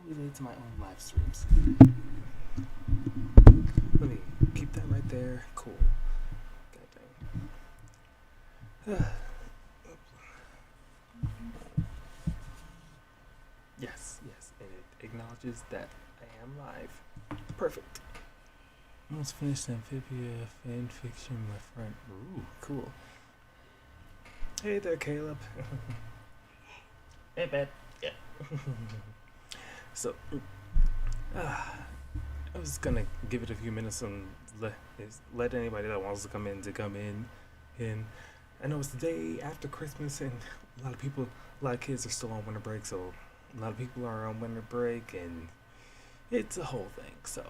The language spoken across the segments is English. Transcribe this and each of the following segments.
related to my own live streams. Let me keep that right there. Cool. God dang. Yes, and it acknowledges that I am live. Perfect. Almost finished Amphibia fan fiction, my friend. Ooh, cool. Hey there, Caleb. Hey, Ben. Yeah. So, I was gonna give it a few minutes and let anybody that wants to come in. And I know it's the day after Christmas, and a lot of kids are still on winter break, so a lot of people are on winter break, and it's a whole thing. So,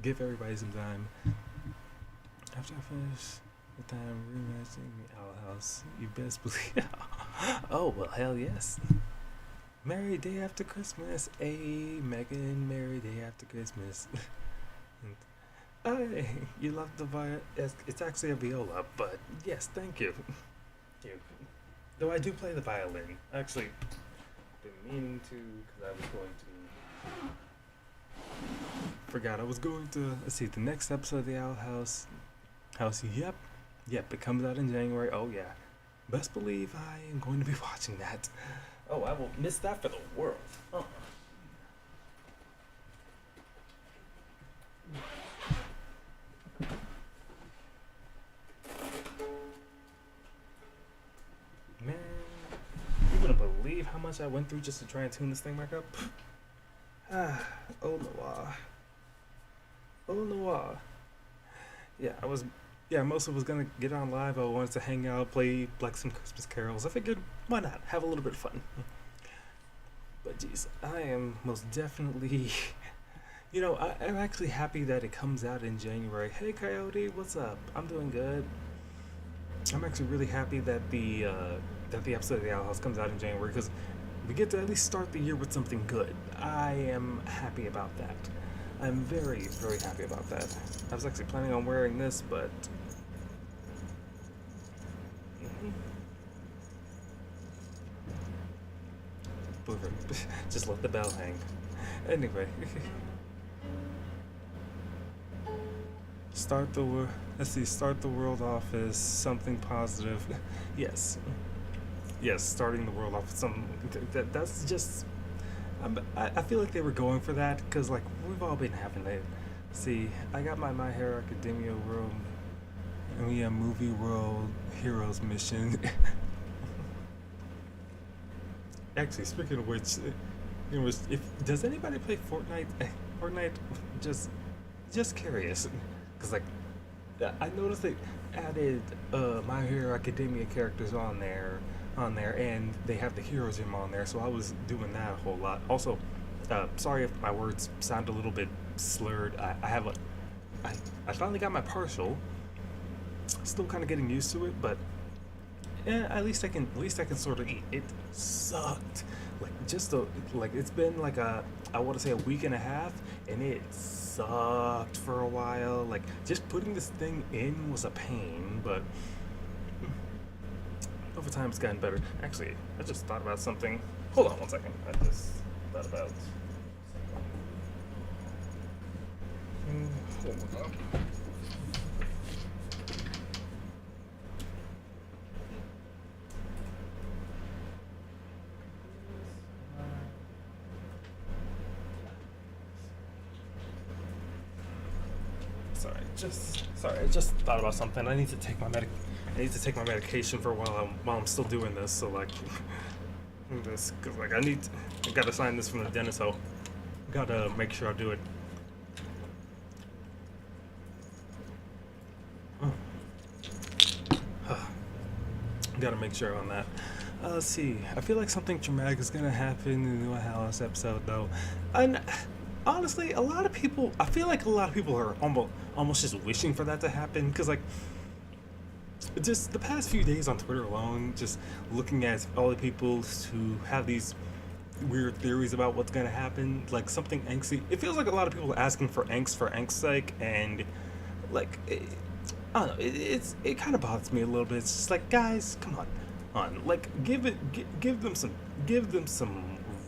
give everybody some time. After I finish the time reimagining the Owl House, you best believe. Oh, well, hell yes. Merry day after Christmas. Hey, Megan, merry day after Christmas. Hey, you love the viola. It's actually a viola, but yes, thank you. Though I do play the violin. Actually, been meaning to, because I was going to. Forgot I was going to. Let's see, the next episode of the Owl House. Yep, it comes out in January. Oh, yeah. Best believe I am going to be watching that. Oh, I will miss that for the world. Oh. Man, you wouldn't believe how much I went through just to try and tune this thing back up. Oh Noah. Yeah, most of was gonna get on live. I wanted to hang out, play like some Christmas carols. I figured, why not? Have a little bit of fun. But geez, I am most definitely, I'm actually happy that it comes out in January. Hey Coyote, what's up? I'm doing good. I'm actually really happy that the episode of the Owl House comes out in January, because we get to at least start the year with something good. I am happy about that. I'm very, very happy about that. I was actually planning on wearing this, but just let the bell hang. Anyway, start the world off as something positive. Yes, starting the world off with something that's just. I feel like they were going for that, because like we've all been having it. See, I got my My Hero Academia world, and we have Movie World Heroes mission. Actually, speaking of which, does anybody play Fortnite? Fortnite, just curious, because like I noticed they added My Hero Academia characters on there, and they have the Hero Gym on there, so I was doing that a whole lot. Also, sorry if my words sound a little bit slurred. I finally got my partial. Still kind of getting used to it, but at least I can sort of eat. It sucked. It's been like I want to say a week and a half, and it sucked for a while. Like, just putting this thing in was a pain, but over time it's gotten better. Actually, I just thought about something. Hold on one second. I just thought about. Hold on. Sorry, I just thought about something. I need to take my medication for while I'm still doing this. So like, because like I gotta sign this from the dentist, so gotta make sure I do it. Gotta make sure on that. Let's see. I feel like something dramatic is gonna happen in the New House episode, though. And honestly, I feel like a lot of people are almost just wishing for that to happen, because like, just the past few days on Twitter alone, just looking at all the people who have these weird theories about what's gonna happen, like something angsty. It feels like a lot of people are asking for angst's sake, and like, I don't know. It kind of bothers me a little bit. It's just like, guys, come on, like give them some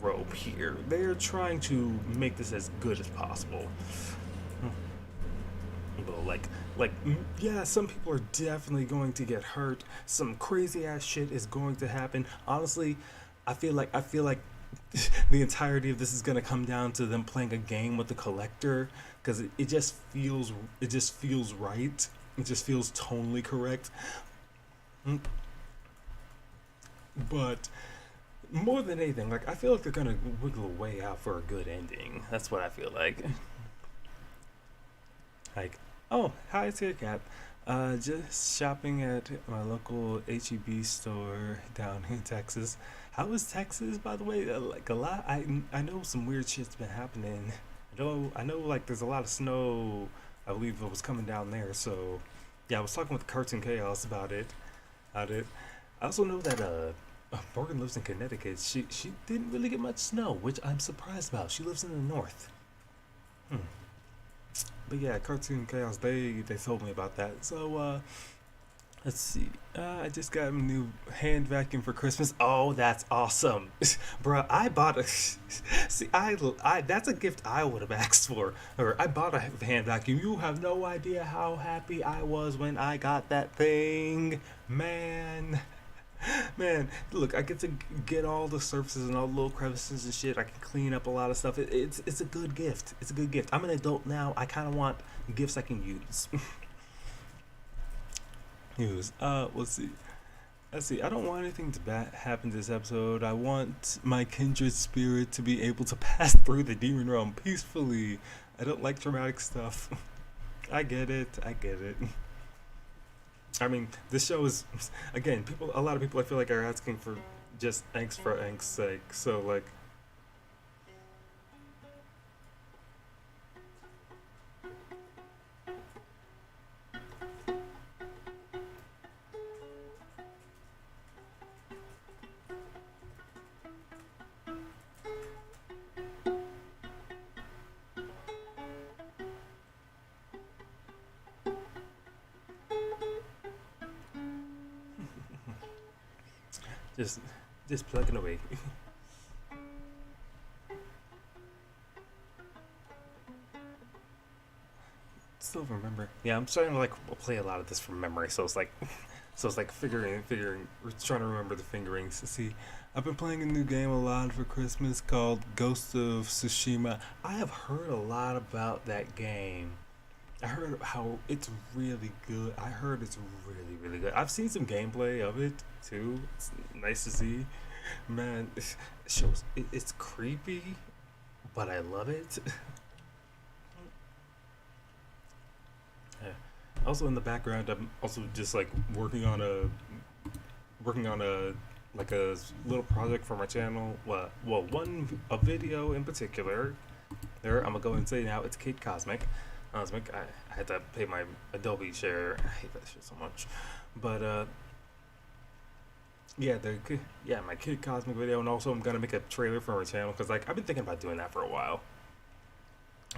rope here. They're trying to make this as good as possible. But yeah, some people are definitely going to get hurt. Some crazy ass shit is going to happen. Honestly, I feel like the entirety of this is gonna come down to them playing a game with the collector, because it just feels right. It just feels tonally correct. Mm, But more than anything, like I feel like they're gonna wiggle a way out for a good ending. That's what I feel like. Like, oh, hi, it's your cat. Just shopping at my local HEB store down in Texas. How is Texas, by the way? Like a lot. I know some weird shit's been happening. I know, like there's a lot of snow. I believe it was coming down there. So, yeah, I was talking with Cartoon Chaos about it. About it. I also know that Morgan lives in Connecticut. She didn't really get much snow, which I'm surprised about. She lives in the north. Hmm. But yeah, Cartoon Chaos, they told me about that. So let's see. I just got a new hand vacuum for Christmas. Oh, that's awesome, bro! I bought a. See, I that's a gift I would have asked for. Or I bought a hand vacuum. You have no idea how happy I was when I got that thing, man. Man, look, I get to get all the surfaces and all the little crevices and shit. I can clean up a lot of stuff. It's a good gift. It's a good gift. I'm an adult now. I kind of want gifts I can use. Use. Let's see. Let's see. I don't want anything to happen this episode. I want my kindred spirit to be able to pass through the demon realm peacefully. I don't like dramatic stuff. I get it. I get it. I mean, this show is again, a lot of people I feel like are asking for just angst for angst's sake. So like, just just plugging away. Still remember. Yeah, I'm starting to like play a lot of this from memory. So it's like, so it's like figuring, trying to remember the fingerings. See, I've been playing a new game a lot for Christmas called Ghost of Tsushima. I have heard a lot about that game. I heard how it's really good. I heard it's really, really good. I've seen some gameplay of it too. It's nice to see. Man, it shows it's creepy, but I love it. Yeah. Also in the background, I'm also just like working on a like a little project for my channel. Well, a video in particular. There, I'm gonna go and say now it's Kid Cosmic. I had to pay my Adobe share. I hate that shit so much. But yeah, yeah, my Kid Cosmic video, and also I'm gonna make a trailer for my channel because like I've been thinking about doing that for a while.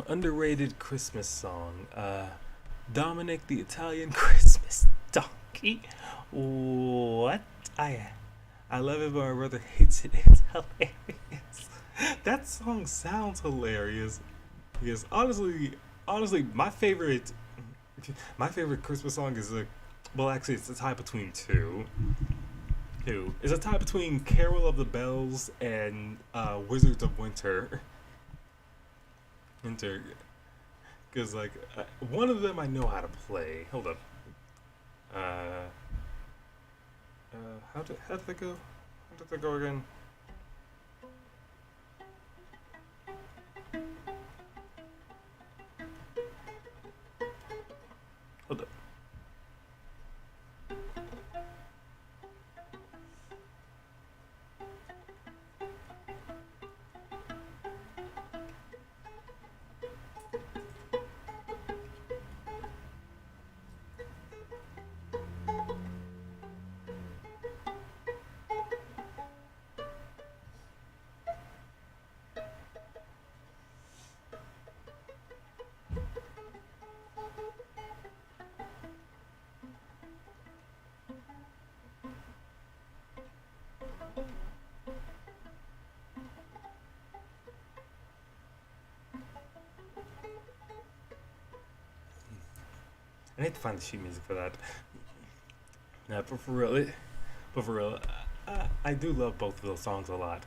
Underrated Christmas song. Dominic the Italian Christmas Donkey. What? I love it, but my brother hates it. It's hilarious. That song sounds hilarious. Because honestly, my favorite Christmas song is like, well, actually, it's a tie between two. Two. It's a tie between Carol of the Bells and Wizards of Winter. Winter. Because like one of them I know how to play. Hold up. Uh, how did that go? How did that go again? Hold up. I need to find the sheet music for that. Yeah, but for real, I do love both of those songs a lot.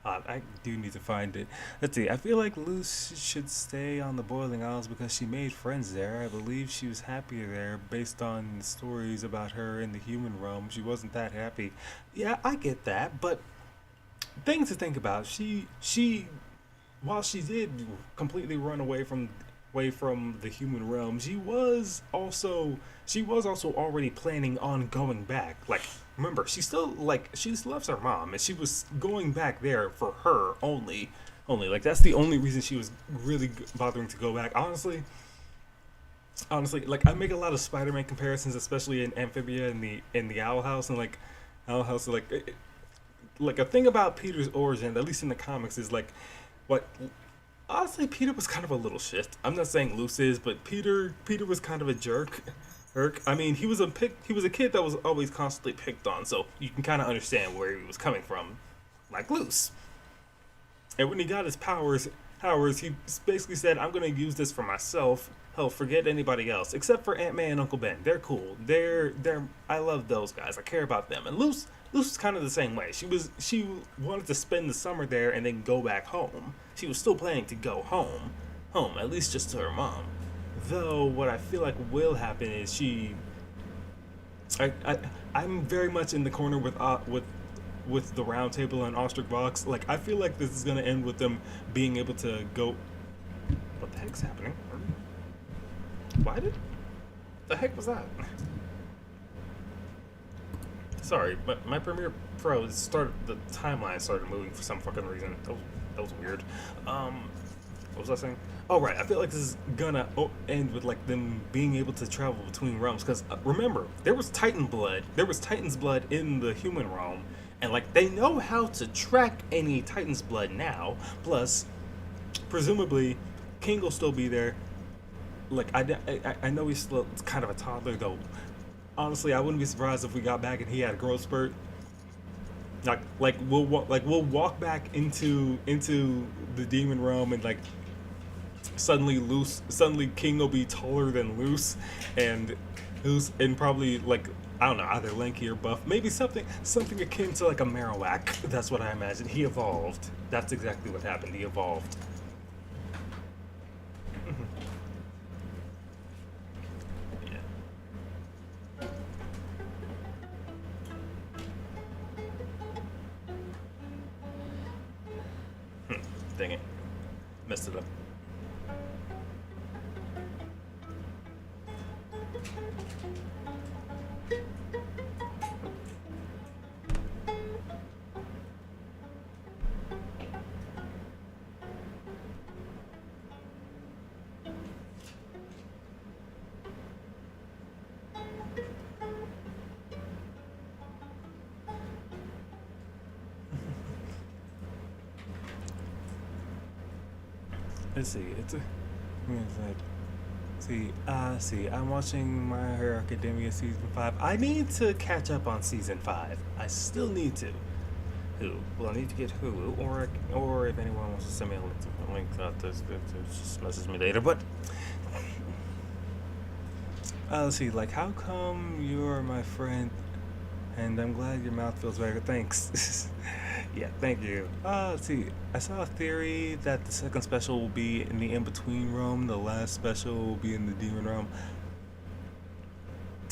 I do need to find it. Let's see. I feel like Luce should stay on the Boiling Isles because she made friends there. I believe she was happier there based on the stories about her in the human realm. She wasn't that happy. Yeah, I get that, but things to think about. She while she did completely run away from the human realm, she was also already planning on going back. Like, remember, she still loves her mom, and she was going back there for her only. Only like that's the only reason she was really bothering to go back. Honestly, like I make a lot of Spider-Man comparisons, especially in Amphibia and the Owl House, and like Owl House, like a thing about Peter's origin, at least in the comics, is like what honestly Peter was kind of a little shit. I'm not saying Luce is, but Peter was kind of a jerk. I mean, he was a kid that was always constantly picked on, so you can kind of understand where he was coming from, like Luce. And when he got his powers, he basically said, "I'm gonna use this for myself. Hell, forget anybody else except for Aunt May and Uncle Ben. They're cool. I love those guys. I care about them." And Luce was kind of the same way. She wanted to spend the summer there and then go back home. She was still planning to go home at least just to her mom. Though what I feel like will happen is I'm very much in the corner with the round table and Ostrich Box. Like, I feel like this is gonna end with them being able to go. What the heck's happening? Why did? The heck was that? Sorry, but my Premiere Pro the timeline started moving for some fucking reason. That was weird. What was I saying? Oh right, I feel like this is gonna end with like them being able to travel between realms. Because remember, there was Titan's blood in the human realm, and like they know how to track any Titan's blood now. Plus, presumably, King will still be there. Like I know he's still kind of a toddler though. Honestly, I wouldn't be surprised if we got back and he had a growth spurt. We'll walk back into the demon realm, and like suddenly King will be taller than and and probably like I don't know, either lanky or buff, maybe something akin to like a Marowak. That's what I imagine. He evolved. That's exactly what happened. He evolved. Dang it. Messed it up. Let's see. I'm watching My Hero Academia season 5. I need to catch up on season 5. I still need to. Well, I need to get Hulu, or if anyone wants to send me a link just message me later. But let's see. Like, how come you're my friend, and I'm glad your mouth feels better. Thanks. Yeah, thank you. Let's see. I saw a theory that the second special will be in the in-between realm. The last special will be in the demon realm.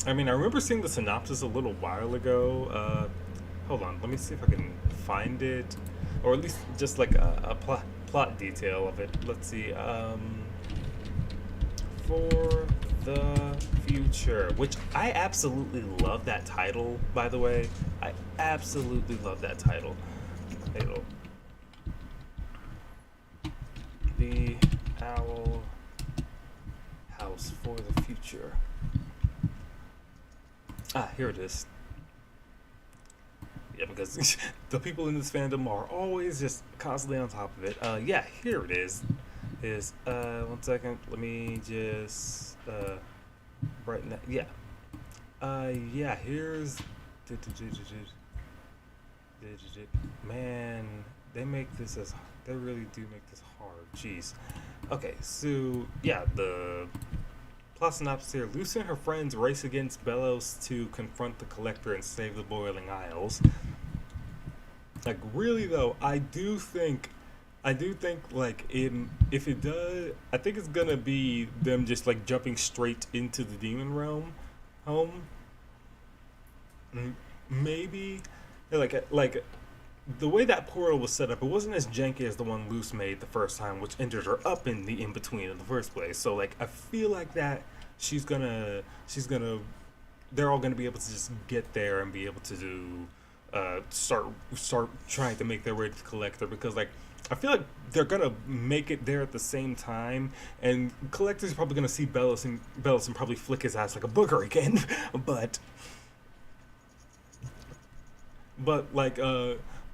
I mean, I remember seeing the synopsis a little while ago. Hold on, let me see if I can find it, or at least just like a plot detail of it. Let's see. For the future, which I absolutely love that title, by the way. I absolutely love that title. The Owl House for the Future. Here it is. Yeah, because the people in this fandom are always just constantly on top of it. Yeah, here it is. 1 second. Let me just brighten that. Yeah. Yeah. Here's. Man, they really do make this hard. Jeez. Okay, so yeah, Plot synopsis here. Lucy and her friends race against Bellows to confront the Collector and save the Boiling Isles. Like, really though, I do think like if it does, I think it's gonna be them just like jumping straight into the demon realm home. Maybe like the way that portal was set up, it wasn't as janky as the one Luce made the first time, which ended her up in the in between in the first place. So like I feel like that she's gonna they're all gonna be able to just get there and be able to do start trying to make their way to the Collector, because like I feel like they're gonna make it there at the same time, and Collector's probably gonna see Bellos and probably flick his ass like a booger again. but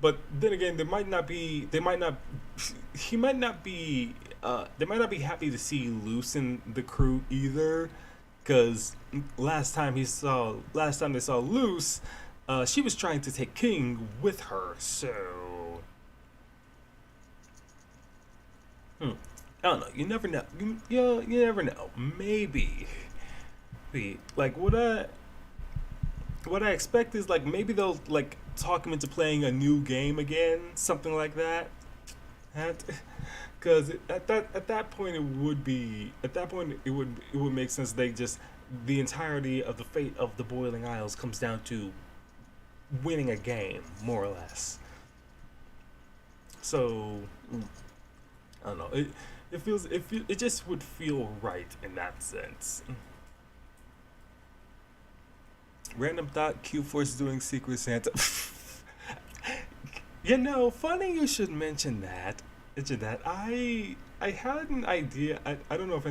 but then again, he might not be they might not be happy to see Luce in the crew either, because last time they saw Luce, she was trying to take King with her. So hmm, I don't know. You never know. You never know. Maybe like what I expect is like maybe they'll like talk him into playing a new game again, something like that. Because at that point it would make sense. They just the entirety of the fate of the Boiling Isles comes down to winning a game, more or less. So I don't know. It just would feel right in that sense. Random thought: Q Force doing Secret Santa. Funny you should mention that. I had an idea. I don't know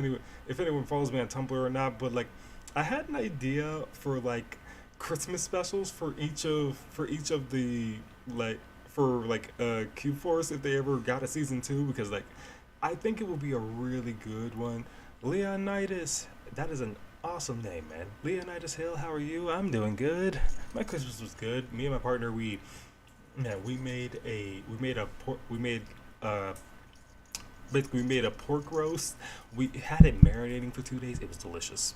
if anyone follows me on Tumblr or not, but like I had an idea for like Christmas specials for each of the like for like Q Force if they ever got a season 2, because like I think it would be a really good one. Leonidas, that is an awesome name, man. Leonidas Hill, how are you? I'm doing good. My Christmas was good. Me and my partner, uh we made a pork roast. We had it marinating for 2 days. It was delicious.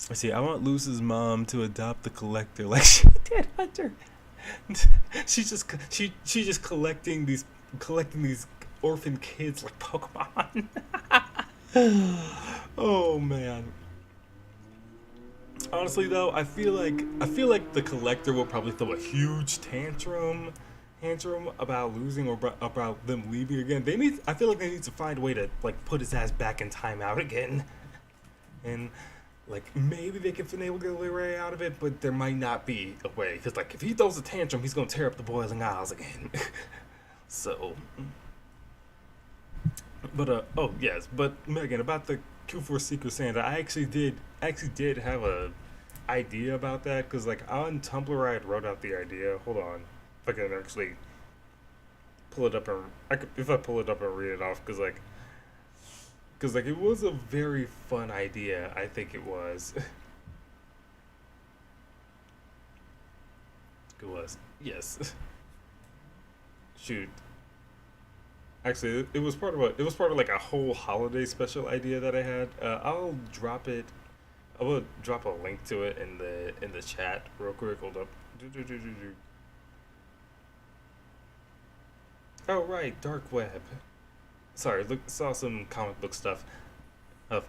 Let's see. I want Luce's mom to adopt the Collector like she did Hunter. She's just collecting these orphan kids like Pokemon. Oh man. Honestly though, I feel like the Collector will probably throw a huge tantrum about losing or about them leaving again. I feel like they need to find a way to like put his ass back in timeout again. And like maybe they can finagle their way out of it, but there might not be a way, because like if he throws a tantrum, he's gonna tear up the Boiling Isles again. So oh yes, but Megan, about the Q4 Secret Santa, I actually did have a idea about that, because like on Tumblr I had wrote out the idea. Hold on, if I can actually pull it up, and if I pull it up and read it off, because like it was a very fun idea. I think it was. It was, yes. Shoot. Actually, it was part of like a whole holiday special idea that I had. I'll drop it. I will drop a link to it in the chat real quick. Hold up. Do. Oh right, dark web. Sorry, saw some comic book stuff. Of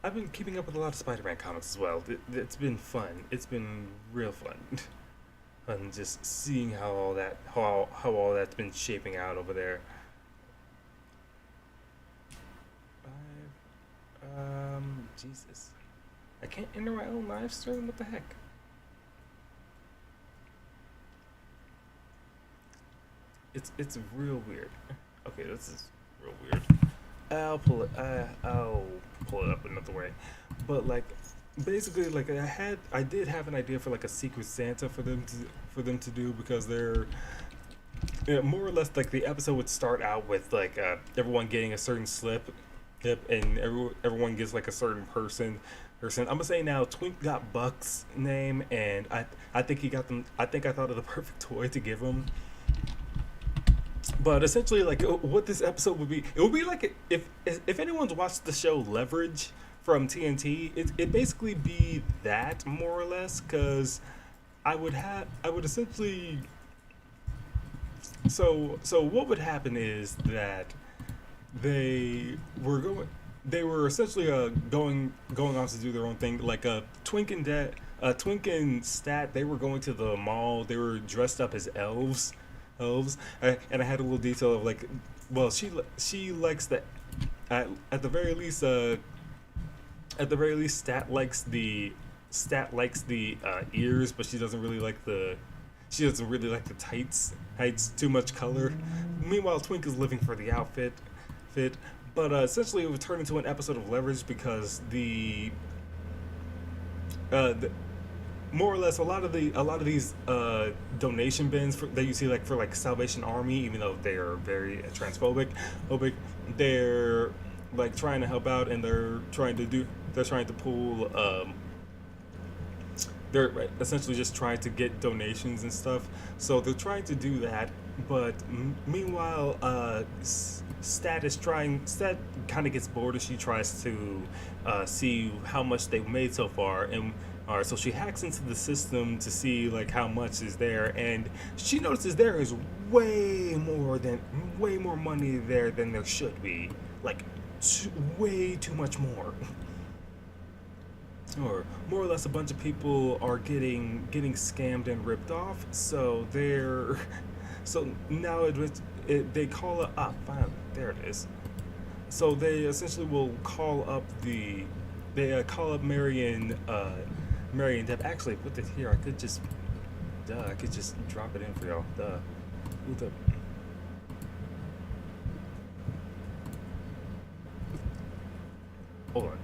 I've been keeping up with a lot of Spider-Man comics as well. It's been fun. It's been real fun. And just seeing how all that's been shaping out over there. Jesus, I can't enter my own live stream. What the heck? It's real weird. Okay, this is real weird. I'll pull it up another way. But like basically like I did have an idea for like a Secret Santa for them to do, because they're more or less like the episode would start out with like everyone getting a certain slip, and everyone gets like a certain person. I'm gonna say now, Twink got Buck's name, and I think he got them. I think I thought of the perfect toy to give him. But essentially, like what this episode would be, it would be like if anyone's watched the show Leverage from TNT, it basically be that more or less. Because I would essentially, so what would happen is that they were going they were essentially going on to do their own thing. Like Twink and Stat, they were going to the mall. They were dressed up as elves. And I had a little detail of like, well, she likes the at the very least Stat likes the ears, but she doesn't really like the tights, too much color. Meanwhile, Twink is living for the fit. But essentially, it would turn into an episode of Leverage because the more or less a lot of these donation bins that you see like for like Salvation Army, even though they are very transphobic, they're like trying to help out, and they're trying to pull they're essentially just trying to get donations and stuff. So they're trying to do that, but meanwhile, Stat kind of gets bored as she tries to see how much they've made so far, and so she hacks into the system to see like how much is there, and she notices there is way more money there than there should be, like way too much more. Or more or less, a bunch of people are getting scammed and ripped off. So so now they call it up. Finally, there it is. So they essentially will call up call up Mary and Deb. Actually, put this here. I could just drop it in for y'all. Duh. Hold up. Hold on.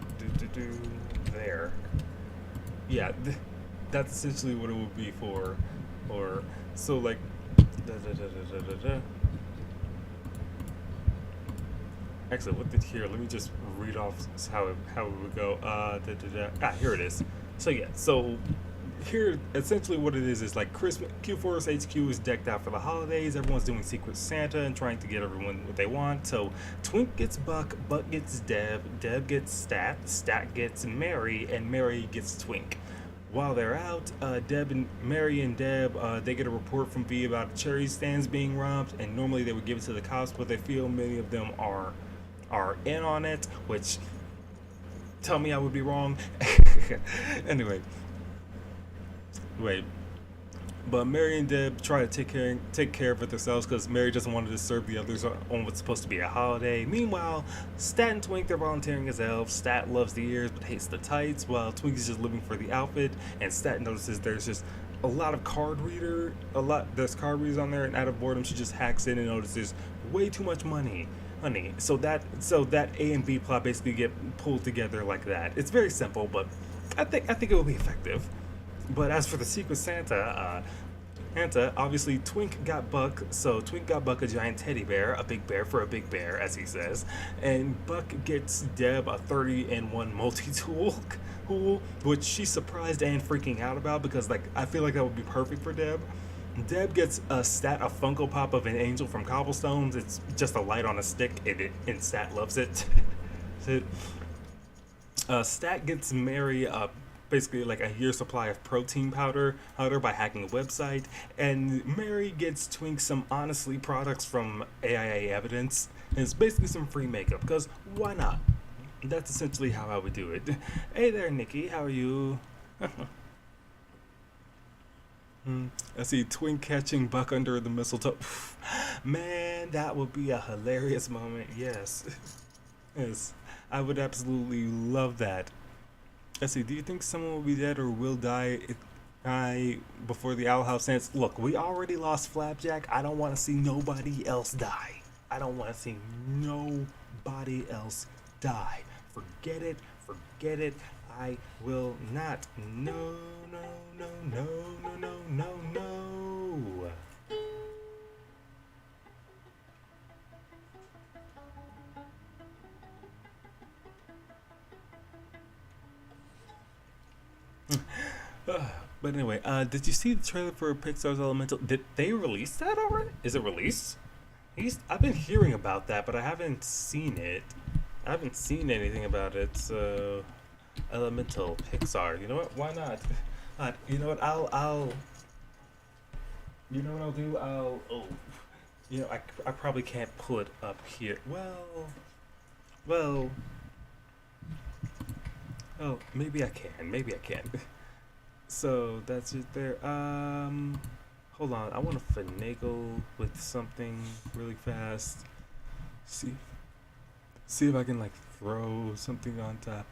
There. Yeah, that's essentially what it would be for. Or so like. Actually, what did here? Let me just read off how it would go. Here it is. So yeah, so here essentially what it is like Christmas. Q4's HQ is decked out for the holidays. Everyone's doing Secret Santa and trying to get everyone what they want. So Twink gets Buck gets Deb gets Stat gets Mary, and Mary gets Twink. While they're out, Mary and Deb, they get a report from V about cherry stands being robbed, and normally they would give it to the cops, but they feel many of them are in on it, which tell me I would be wrong. Anyway, wait. But Mary and Deb try to take care of it themselves because Mary doesn't want to disturb the others on what's supposed to be a holiday. Meanwhile, Stat and Twink, they're volunteering as elves. Stat loves the ears but hates the tights, while Twink is just living for the outfit. And Stat notices there's just a lot of there's card readers on there, and out of boredom she just hacks in and notices way too much money. Honey. So that A and B plot basically get pulled together like that. It's very simple, but I think it will be effective. But as for the Secret Santa, obviously Twink got Buck, so Twink got Buck a giant teddy bear, a big bear for a big bear, as he says, and Buck gets Deb a 30-in-1 multi-tool, which she's surprised and freaking out about because like I feel like that would be perfect for Deb. Deb gets a Funko Pop of an angel from Cobblestones. It's just a light on a stick, and Stat loves it. Stat gets Mary basically like a year's supply of protein powder by hacking a website, and Mary gets Twink some Honestly products from AIA Evidence, and it's basically some free makeup, because why not? That's essentially how I would do it. Hey there, Nikki, how are you? I see Twink catching Buck under the mistletoe. Man, that would be a hilarious moment. Yes. Yes. I would absolutely love that. Let's see, do you think someone will be dead or will die before the Owl House ends? Look, we already lost Flapjack. I don't want to see nobody else die. I don't want to see nobody else die. Forget it. I will not. No. But anyway, did you see the trailer for Pixar's Elemental? Did they release that already? Is it released? I've been hearing about that, but I haven't seen it. I haven't seen anything about it. So, Elemental Pixar. You know what? Why not? You know what? You know what I'll do? You know, I probably can't pull it up here. Well. Oh, maybe I can. Maybe I can. So that's it there. Hold on. I want to finagle with something really fast. See, see if I can like throw something on top.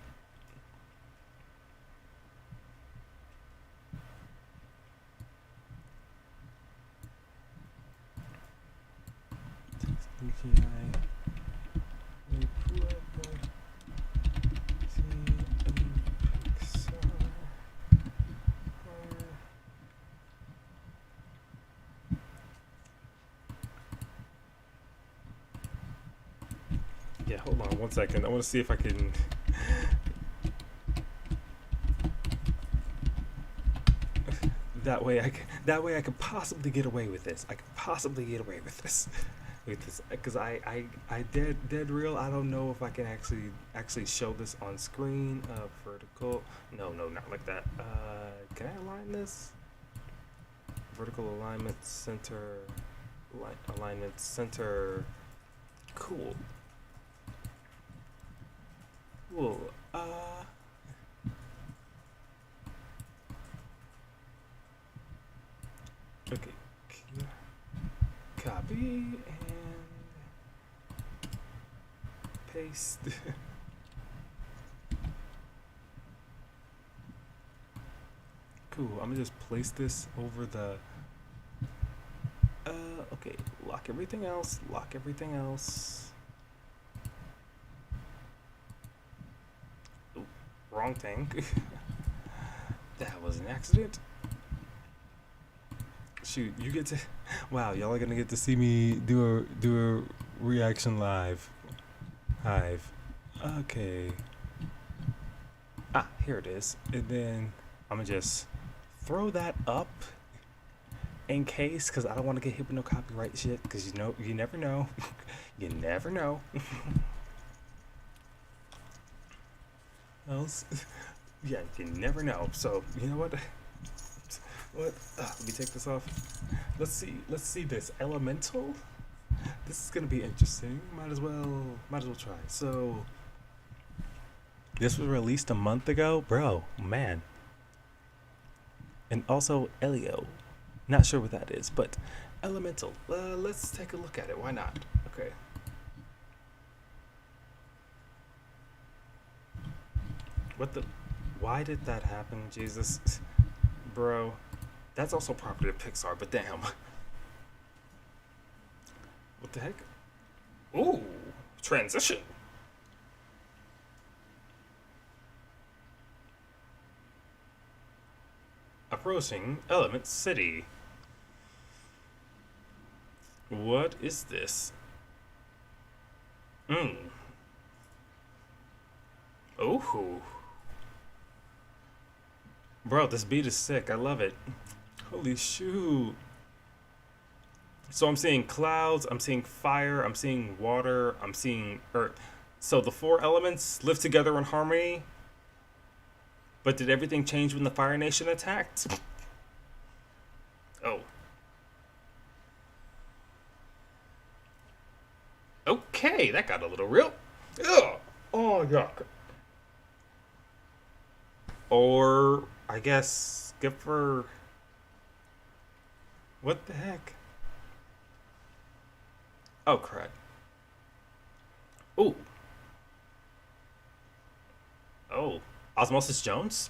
Yeah, hold on 1 second. I want to see if I can. That way I could possibly get away with this. I could possibly get away with this, because I dead real. I don't know if I can actually show this on screen. Vertical. No, not like that. Can I align this? Vertical alignment center. Alignment center. Cool. Cool. Okay. Copy and paste. Cool. I'm gonna just place this over the. Okay. Lock everything else. Lock everything else. Ooh, wrong thing. That was an accident. Shoot, you get to. Wow, y'all are gonna get to see me do a reaction live. Hive. Okay. Here it is. And then I'm gonna just throw that up in case, because I don't want to get hit with no copyright shit, because you know, you never know. You never know. Else, yeah, you never know. So, you know what? What? Let me take this off. Let's see this elemental. This is gonna be interesting. Might as well try. So, this was released a month ago, bro. Man. And also Elio. Not sure what that is, but elemental. Let's take a look at it. Why not? Okay. What the? Why did that happen? Jesus, bro. That's also property of Pixar, but damn. What the heck? Ooh, transition. Approaching Element City. What is this? Oh. Bro, this beat is sick. I love it. Holy shoot. So I'm seeing clouds, I'm seeing fire, I'm seeing water, I'm seeing earth. So the four elements live together in harmony. But did everything change when the Fire Nation attacked? Oh. Okay, that got a little real. Ugh. Oh, yuck. Or, I guess, skip for... What the heck? Oh, crud. Ooh. Oh. Osmosis Jones?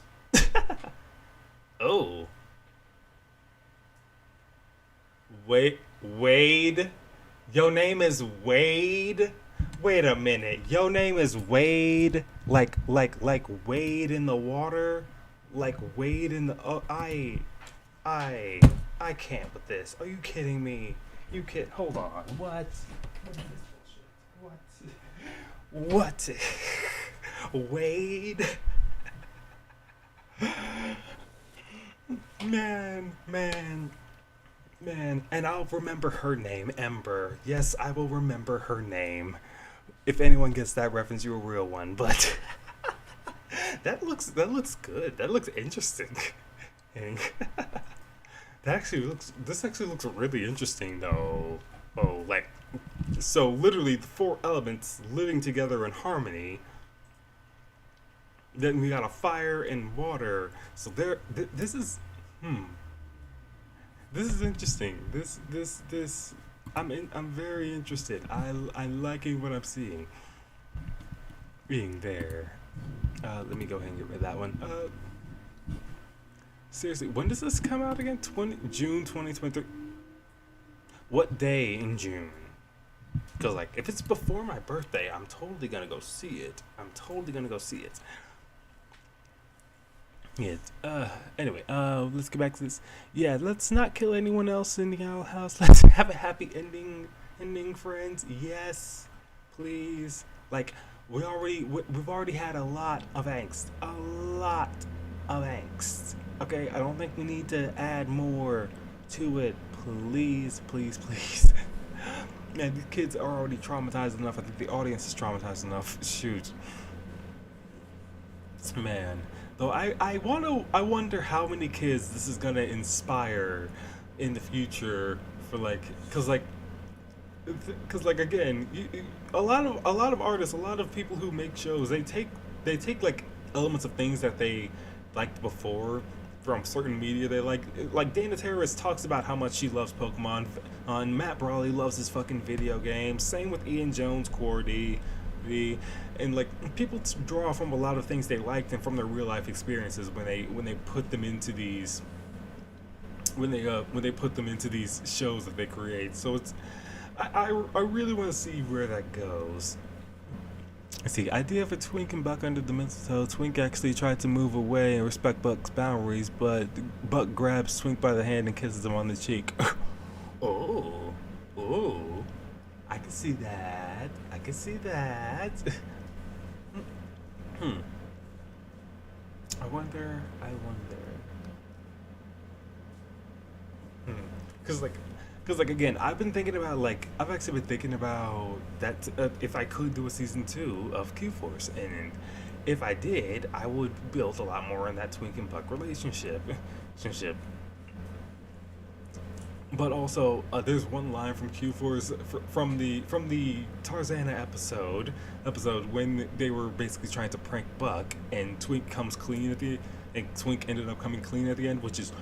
Oh. Wade? Your name is Wade? Wait a minute. Your name is Wade? Like Wade in the water? Like Wade in the... Oh, I can't with this. Are you kidding me? You kid... Hold on. What? What is this bullshit? What? Wade? Man. Man, and I'll remember her name, Ember. Yes, I will remember her name. If anyone gets that reference, you're a real one. But that looks good. That looks interesting. And this actually looks really interesting though. Oh, like so literally the four elements living together in harmony. Then we got a fire and water. So this is hmm. This is interesting. This. I'm very interested. I'm liking what I'm seeing. Being there. Let me go ahead and get rid of that one. Seriously, when does this come out again? June 2023. What day in June? Because like, if it's before my birthday, I'm totally gonna go see it. I'm totally gonna go see it. Yeah. Anyway. Let's get back to this. Yeah. Let's not kill anyone else in the owl house. Let's have a happy ending. Ending, friends. Yes, please. Like we've already had a lot of angst. A lot of angst. Okay. I don't think we need to add more to it. Please, please, please. Man, these kids are already traumatized enough. I think the audience is traumatized enough. Shoot. Man, though I wonder how many kids this is gonna inspire in the future for like, cause like again, a lot of artists, a lot of people who make shows, they take like elements of things that they liked before from certain media they like Dana Terrace talks about how much she loves Pokemon. On Matt Brawley loves his fucking video games. Same with Ian Jones, Cordy, and like people draw from a lot of things they liked and from their real life experiences when they put them into these when they put them into these shows that they create. So it's I really want to see where that goes. Let's see, idea for Twink and Buck under the mistletoe. Twink actually tried to move away and respect Buck's boundaries, but Buck grabs Twink by the hand and kisses him on the cheek. Oh, oh, I can see that. I can see that. Hmm. I wonder. Hmm. Cause like, again, I've actually been thinking about that if I could do a season two of Q Force, and if I did, I would build a lot more on that Twink and Buck relationship. But also, there's one line from Q Force from the Tarzana episode when they were basically trying to prank Buck, and Twink ended up coming clean at the end, which was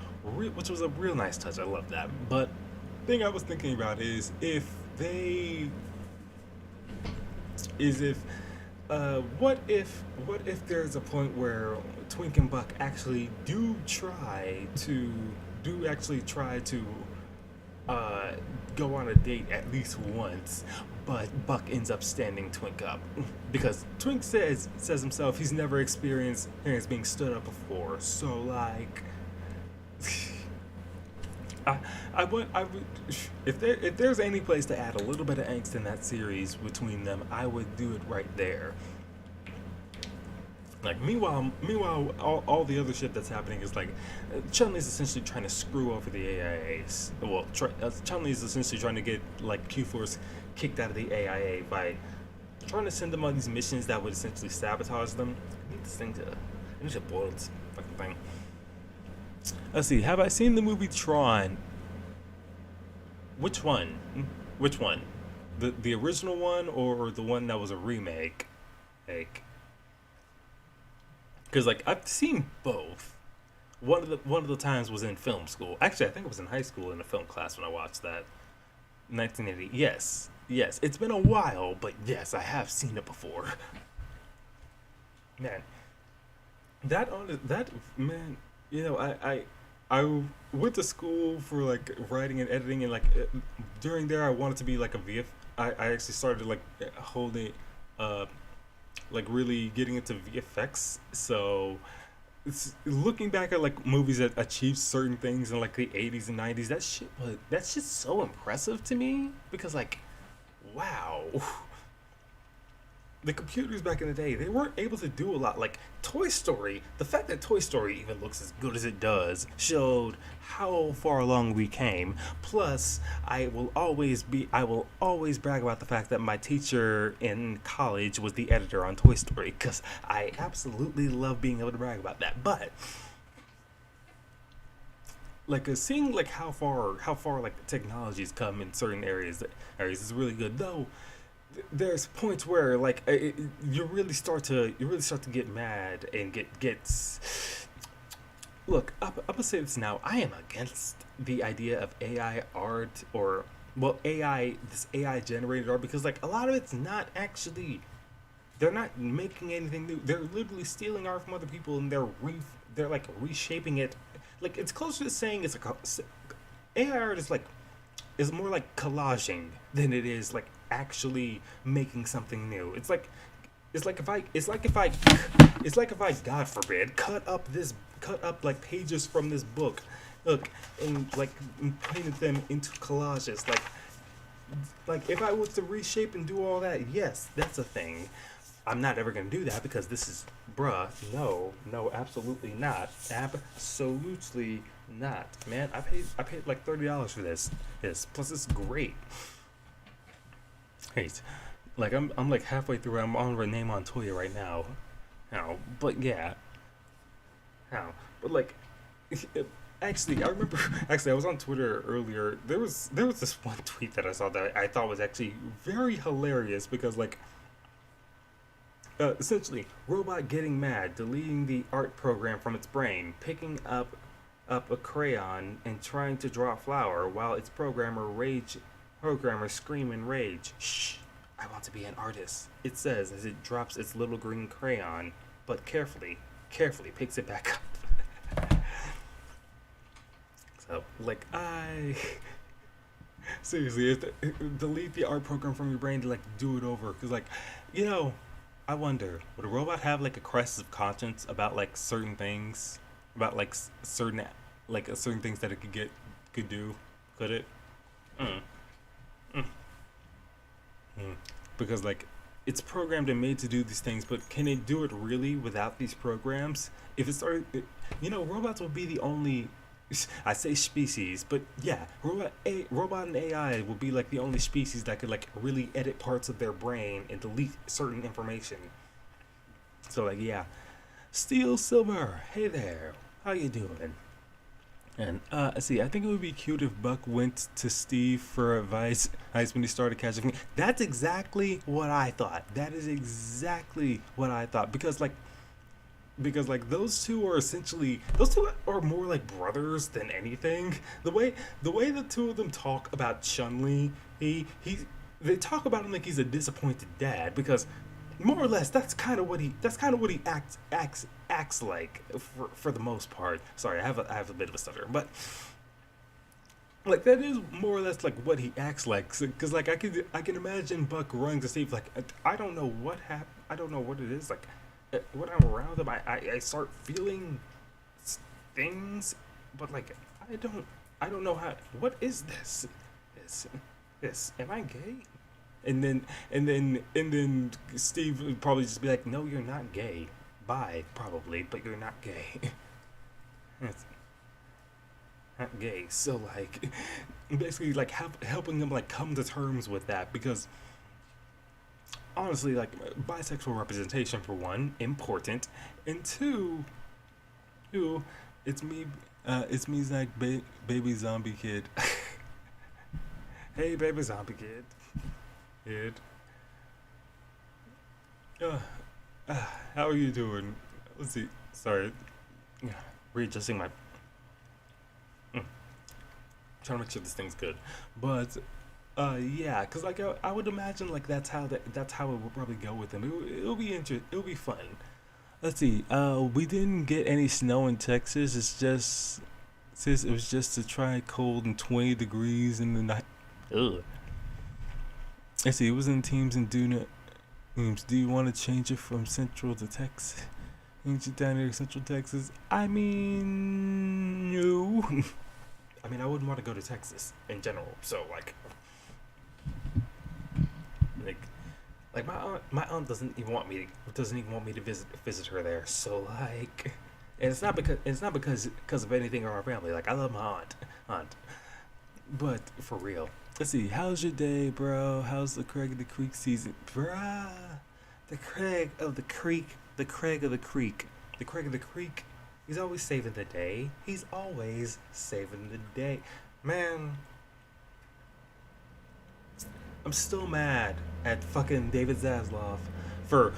a real nice touch. I love that. But thing I was thinking about is if what if there's a point where Twink and Buck actually actually try to go on a date at least once, but Buck ends up standing Twink up because Twink says himself he's never experienced being stood up before. So like, I would if there's any place to add a little bit of angst in that series between them, I would do it right there. Like meanwhile, all the other shit that's happening is like Chun-Li's essentially trying to screw over the AIAs. Well, Chun-Li's essentially trying to get like Q-Force kicked out of the AIA by trying to send them on these missions that would essentially sabotage them. I need to boil this fucking thing. Let's see. Have I seen the movie Tron? Which one? Which one? The original one or the one that was a remake? Like. Because like I've seen both. One of the times was in film school. Actually, I think it was in high school in a film class when I watched that. 1980. Yes. It's been a while, but yes, I have seen it before. Man, that man. You know, I went to school for like writing and editing, and like during there I wanted to be like a VF. I actually started like holding like really getting into VFX. So it's, looking back at like movies that achieved certain things in like the 80s and 90s, that's just so impressive to me because like wow. the computers back in the day, they weren't able to do a lot. Like Toy Story, the fact that Toy Story even looks as good as it does showed how far along we came. Plus, I will always brag about the fact that my teacher in college was the editor on Toy Story, because I absolutely love being able to brag about that. But like seeing like how far like technology's come in certain areas is really good. Though there's points where like you really start to get mad and gets. Look, I'm gonna say this now. I am against the idea of AI art, or well, this AI generated art, because like a lot of it's not actually, they're not making anything new. They're literally stealing art from other people, and they're like reshaping it. Like it's closer to saying it's like AI art is more like collaging than it is like actually making something new. It's like if I, God forbid, cut up like pages from this book, look, and like painted them into collages. Like if I was to reshape and do all that, yes, that's a thing. I'm not ever gonna do that, because this is, bruh, no, absolutely not, absolutely not, man. I paid like $30 for this plus it's great. Great. Like I'm like halfway through. I'm on Renee Montoya right now. How? But yeah. How? But like, actually, I remember. Actually, I was on Twitter earlier. There was this one tweet that I saw that I thought was actually very hilarious, because like, essentially, robot getting mad, deleting the art program from its brain, picking up a crayon and trying to draw a flower while its programmers scream in rage. Shh! I want to be an artist, it says as it drops its little green crayon, but carefully picks it back up. So, like, seriously, delete the art program from your brain to, like, do it over. Because, like, you know, I wonder, would a robot have, like, a crisis of conscience about, like, certain things? About, like, certain things that it could do? Could it? Mm. Mm. Mm. Because like it's programmed and made to do these things, but can it do it really without these programs? If it started, robots will be the only. I say species, but yeah, robot and AI will be like the only species that could like really edit parts of their brain and delete certain information. So like yeah, Steel Silver, hey there, how you doing? And see, I think it would be cute if Buck went to Steve for advice when he started catching me. That's exactly what I thought. That is exactly what I thought. Because those two are more like brothers than anything. The way the two of them talk about Chun-Li, they talk about him like he's a disappointed dad, because more or less that's kind of what he acts like for the most part. Sorry, I have a bit of a stutter, but like that is more or less like what he acts like. Because like I can imagine Buck running to Steve like, I don't know what happened. I don't know what it is. Like when I'm around him, I start feeling things, but like I don't know how. What is this? This am I gay? And then Steve would probably just be like, "No, you're not gay. Bye, probably, but you're not gay. It's not gay." So like, basically, like helping them like come to terms with that, because honestly, like bisexual representation for one, important, and two, it's me, Zach, baby zombie kid. Hey, baby zombie kid. Uh, how are you doing? Let's see. Sorry, readjusting my. Trying to make sure this thing's good, but yeah, cause like I would imagine like that's how it would probably go with them. It'll be interesting. It'll be fun. Let's see. We didn't get any snow in Texas. It's just says it was just a try cold and 20 degrees in the night. Ugh. Let's see. It was in teams and teams. Do you want to change it from Central to Texas? Change it down here to Central Texas? I mean, no. I mean, I wouldn't want to go to Texas in general. So like Like my aunt doesn't even want me to visit her there. So like, and it's not because of anything or our family. Like I love my aunt, but for real. Let's see. How's your day, bro? How's the Craig of the Creek season, bruh? The Craig of the Creek, the Craig of the Creek, the Craig of the Creek. He's always saving the day. He's always saving the day, man. I'm still mad at fucking David Zaslav for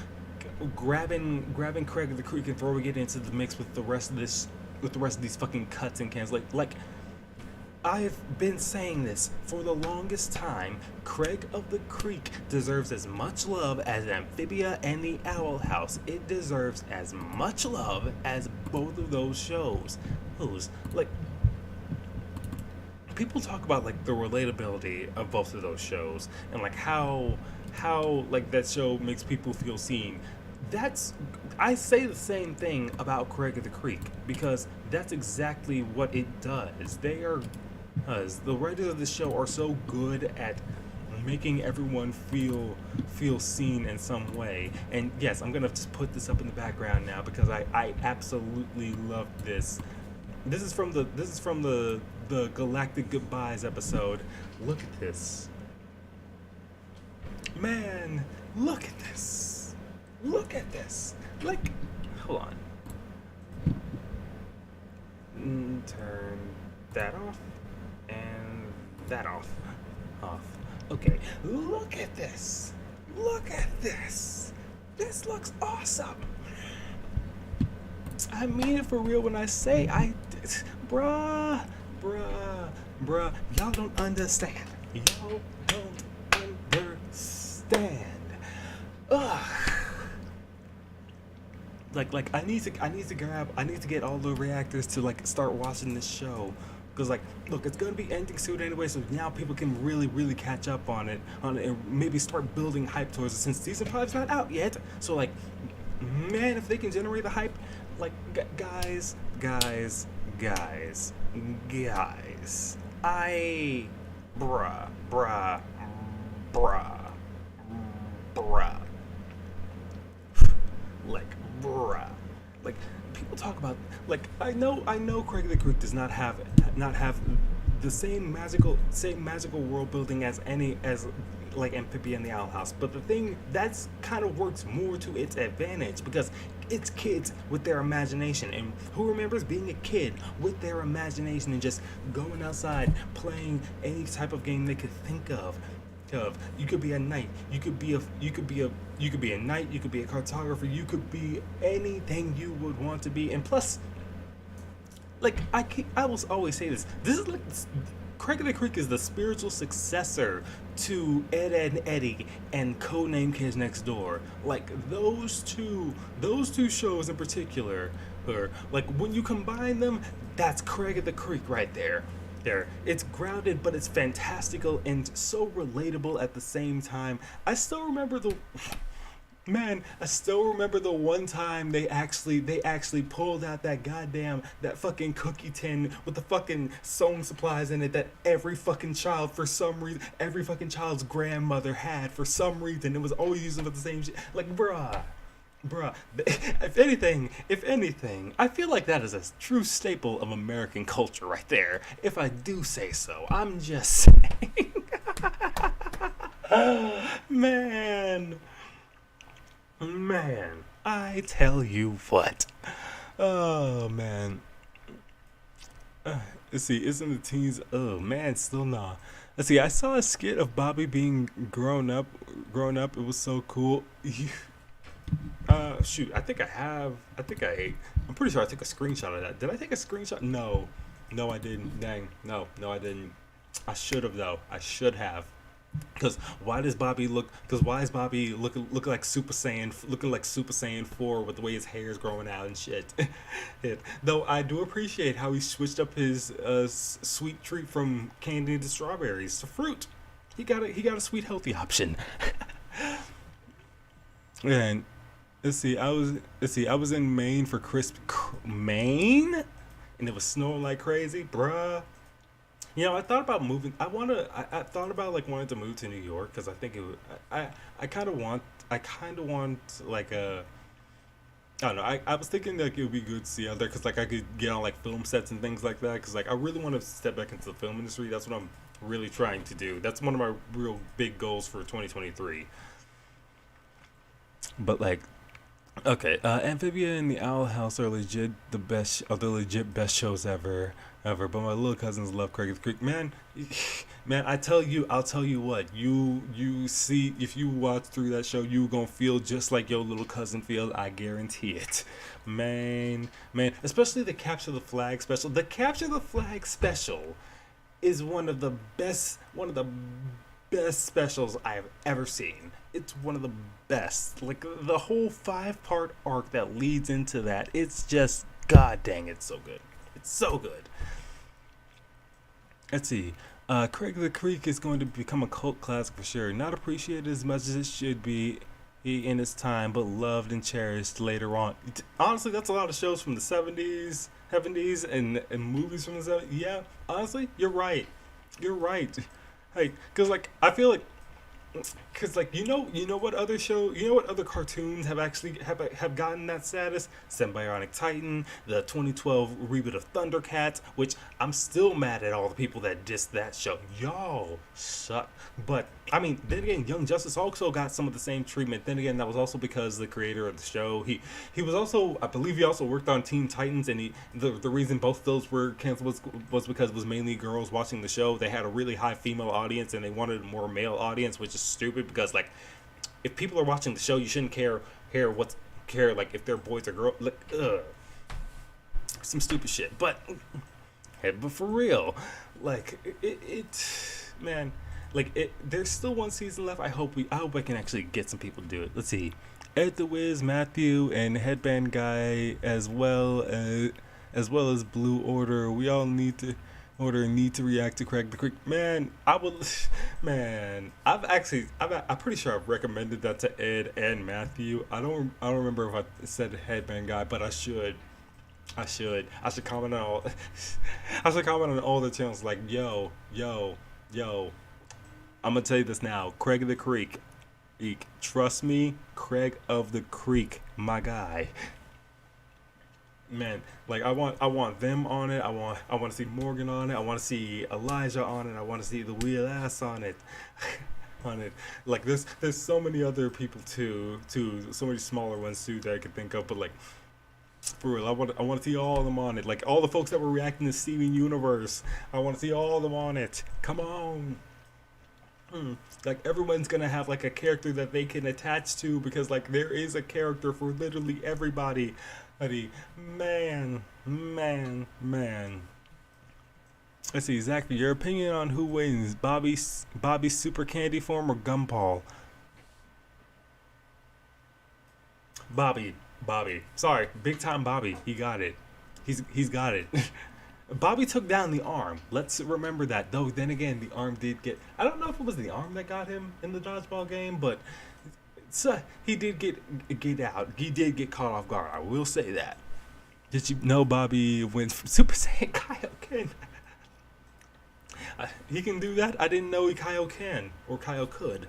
grabbing Craig of the Creek and throwing it into the mix with the rest of these fucking cuts and cans. Like I have been saying this for the longest time. Craig of the Creek deserves as much love as Amphibia and the Owl House. It deserves as much love as both of those shows. Those like people talk about like the relatability of both of those shows and like how like that show makes people feel seen. That's I say the same thing about Craig of the Creek because that's exactly what it does. They are the writers of the show are so good at making everyone feel seen in some way. And yes, I'm gonna just put this up in the background now because I absolutely love this. This is from the Galactic Goodbyes episode. Look at this. Man, look at this. Look at this. Like, hold on. Turn that off and that off. Off. Okay. Look at this. Look at this. This looks awesome. I mean it for real when I say bruh, y'all don't understand. Y'all don't understand. Ugh. Like I need to get all the reactors to like start watching this show. Cause like, look, it's gonna be ending soon anyway, so now people can really catch up on it, and maybe start building hype towards it since season 5's not out yet. So like, man, if they can generate the hype, like, guys, bruh, like, bruh, like, people talk about, like, I know Craig of the Creek does not have the same magical world building as like Amphibia and the Owl House, but the thing that's kind of works more to its advantage because it's kids with their imagination, and who remembers being a kid with their imagination and just going outside playing any type of game they could think of. You could be a knight, you could be a knight, you could be a cartographer, you could be anything you would want to be. And plus, like, I will always say this is like Craig of the Creek is the spiritual successor to Ed, Edd n Eddy and Codename Kids Next Door. Like those two shows in particular, or like when you combine them, that's Craig of the Creek right there. It's grounded, but it's fantastical and so relatable at the same time. I still remember the one time they actually pulled out that fucking cookie tin with the fucking sewing supplies in it that every fucking child for some reason, every fucking child's grandmother had for some reason. It was always using for the same shit. Like, bruh. If anything, I feel like that is a true staple of American culture right there, if I do say so. I'm just saying. Man, I tell you what. Oh, man. Let's see, isn't the teens, oh, man, still nah. Let's see, I saw a skit of Bobby being grown up. It was so cool. Shoot, I'm pretty sure I took a screenshot of that. Did I take a screenshot? No, I didn't. Dang, no, I didn't. I should have though. I should have. Cause why is Bobby looking like Super Saiyan, looking like Super Saiyan 4 with the way his hair is growing out and shit? Though I do appreciate how he switched up his sweet treat from candy to strawberries to fruit. He got a sweet healthy option. And let's see, I was in Maine for Maine, and it was snowing like crazy, bruh. I thought about moving. I thought about like wanting to move to New York because I think it would. I kind of want. I kind of want like a. I don't know. I was thinking like it would be good to see out there because like I could get on like film sets and things like that because like I really want to step back into the film industry. That's what I'm really trying to do. That's one of my real big goals for 2023. But like, okay, Amphibia and the Owl House are legit the best, are the legit best shows ever. But my little cousins love Craig of the Creek, man. Man, I'll tell you what. You see, if you watch through that show, you gonna feel just like your little cousin feels. I guarantee it, man. Especially the Capture the Flag special. The Capture the Flag special is one of the best specials I've ever seen. It's one of the best. Like the whole 5-part arc that leads into that. It's just god dang, it's so good. It's so good. Let's see. Craig the Creek is going to become a cult classic for sure. Not appreciated as much as it should be in its time, but loved and cherished later on. Honestly, that's a lot of shows from the 70s, and movies from the 70s. Yeah, honestly, you're right. You're right. Hey, because like I feel like because like you know what other cartoons have actually have gotten that status? Symbionic Titan, the 2012 reboot of Thundercats, which I'm still mad at all the people that dissed that show. Y'all suck. But I mean, then again, Young Justice also got some of the same treatment. Then again, that was also because the creator of the show, he was also, I believe he also worked on Teen Titans, and the reason both those were canceled was because it was mainly girls watching the show. They had a really high female audience and they wanted a more male audience, which is stupid because like if people are watching the show, you shouldn't care like if they're boys or girls. Like, some stupid shit. But hey, but for real, like man, like there's still one season left. I hope I can actually get some people to do it. Let's see. Ed the Wiz, Matthew, and Headband Guy, as well as Blue Order. We all need to react to Craig the Creek. Man, I'm pretty sure I've recommended that to Ed and Matthew. I don't remember if I said Headband Guy, but I should. I should comment on all. I should comment on all the channels. Like, yo. I'm gonna tell you this now. Craig of the Creek. Trust me, Craig of the Creek, my guy. Man, like I want them on it. I want to see Morgan on it. I want to see Elijah on it. I want to see the Wheel Ass on it. On it. Like there's so many other people too, so many smaller ones too that I could think of. But like for real, I want to see all of them on it. Like all the folks that were reacting to Steven Universe, I want to see all of them on it. Come on. Like everyone's gonna have like a character that they can attach to because like there is a character for literally everybody. Man. Let's see, Zachary, your opinion on who wins, Bobby's Super Candy Form or Gumball? Bobby. Sorry, big time Bobby. He got it. He's got it. Bobby took down the arm. Let's remember that. Though then again, the arm did get. I don't know if it was the arm that got him in the dodgeball game, but he did get out. He did get caught off guard. I will say that. Did you know Bobby wins from Super Saiyan Kaioken? He can do that. I didn't know he Kaioken or Kaio could.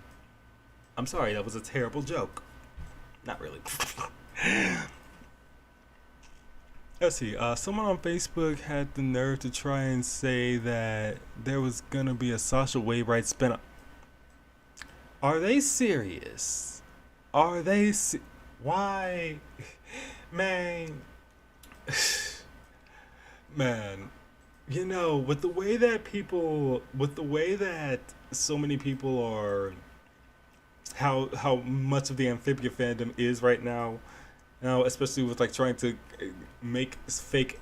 I'm sorry, that was a terrible joke. Not really. Let's see. Someone on Facebook had the nerve to try and say that there was gonna be a Sasha Wainwright spin-off. Are they serious? Why, man? Man, with the way that so many people are, how much of the Amphibia fandom is right now, especially with like trying to make fake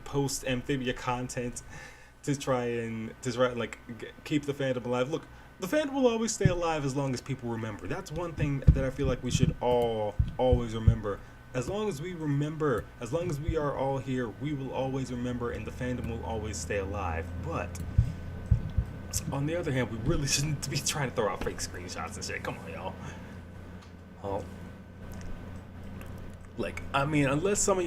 post Amphibia content to try and like keep the fandom alive. Look, the fandom will always stay alive as long as people remember. That's one thing that I feel like we should all always remember. As long as we remember, as long as we are all here, we will always remember and the fandom will always stay alive. But on the other hand, we really shouldn't be trying to throw out fake screenshots and shit. Come on, y'all. Oh. Like, I mean, unless some of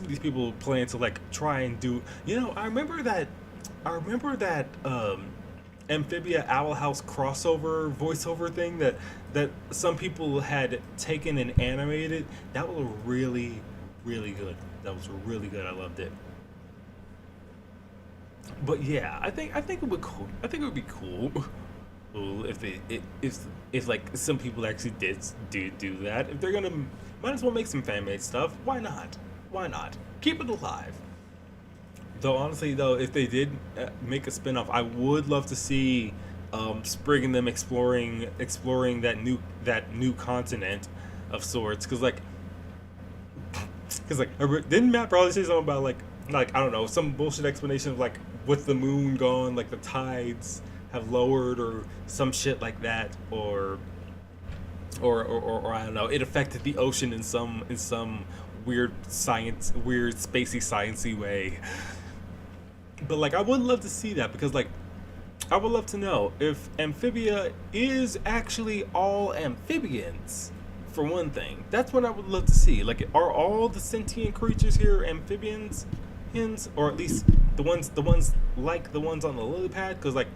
these people plan to like try and do, I remember that I remember that Amphibia Owl House crossover voiceover thing that some people had taken and animated. That was really, really good. That was really good. I loved it. But yeah, I think it would cool. I think it would be cool. Cool if if like some people actually do that. If they're gonna, might as well make some fan made stuff. Why not? Why not? Keep it alive. Though honestly, though, if they did make a spinoff, I would love to see Sprig and them exploring that new continent of sorts. Didn't Matt probably say something about like I don't know, some bullshit explanation of like with the moon gone, like the tides have lowered or some shit like that, or I don't know, it affected the ocean in some weird spacey sciencey way. But like I would love to see that because like I would love to know if Amphibia is actually all amphibians. For one thing, that's what I would love to see. Like, are all the sentient creatures here amphibians, or at least the ones like the ones on the lily pad? Because like,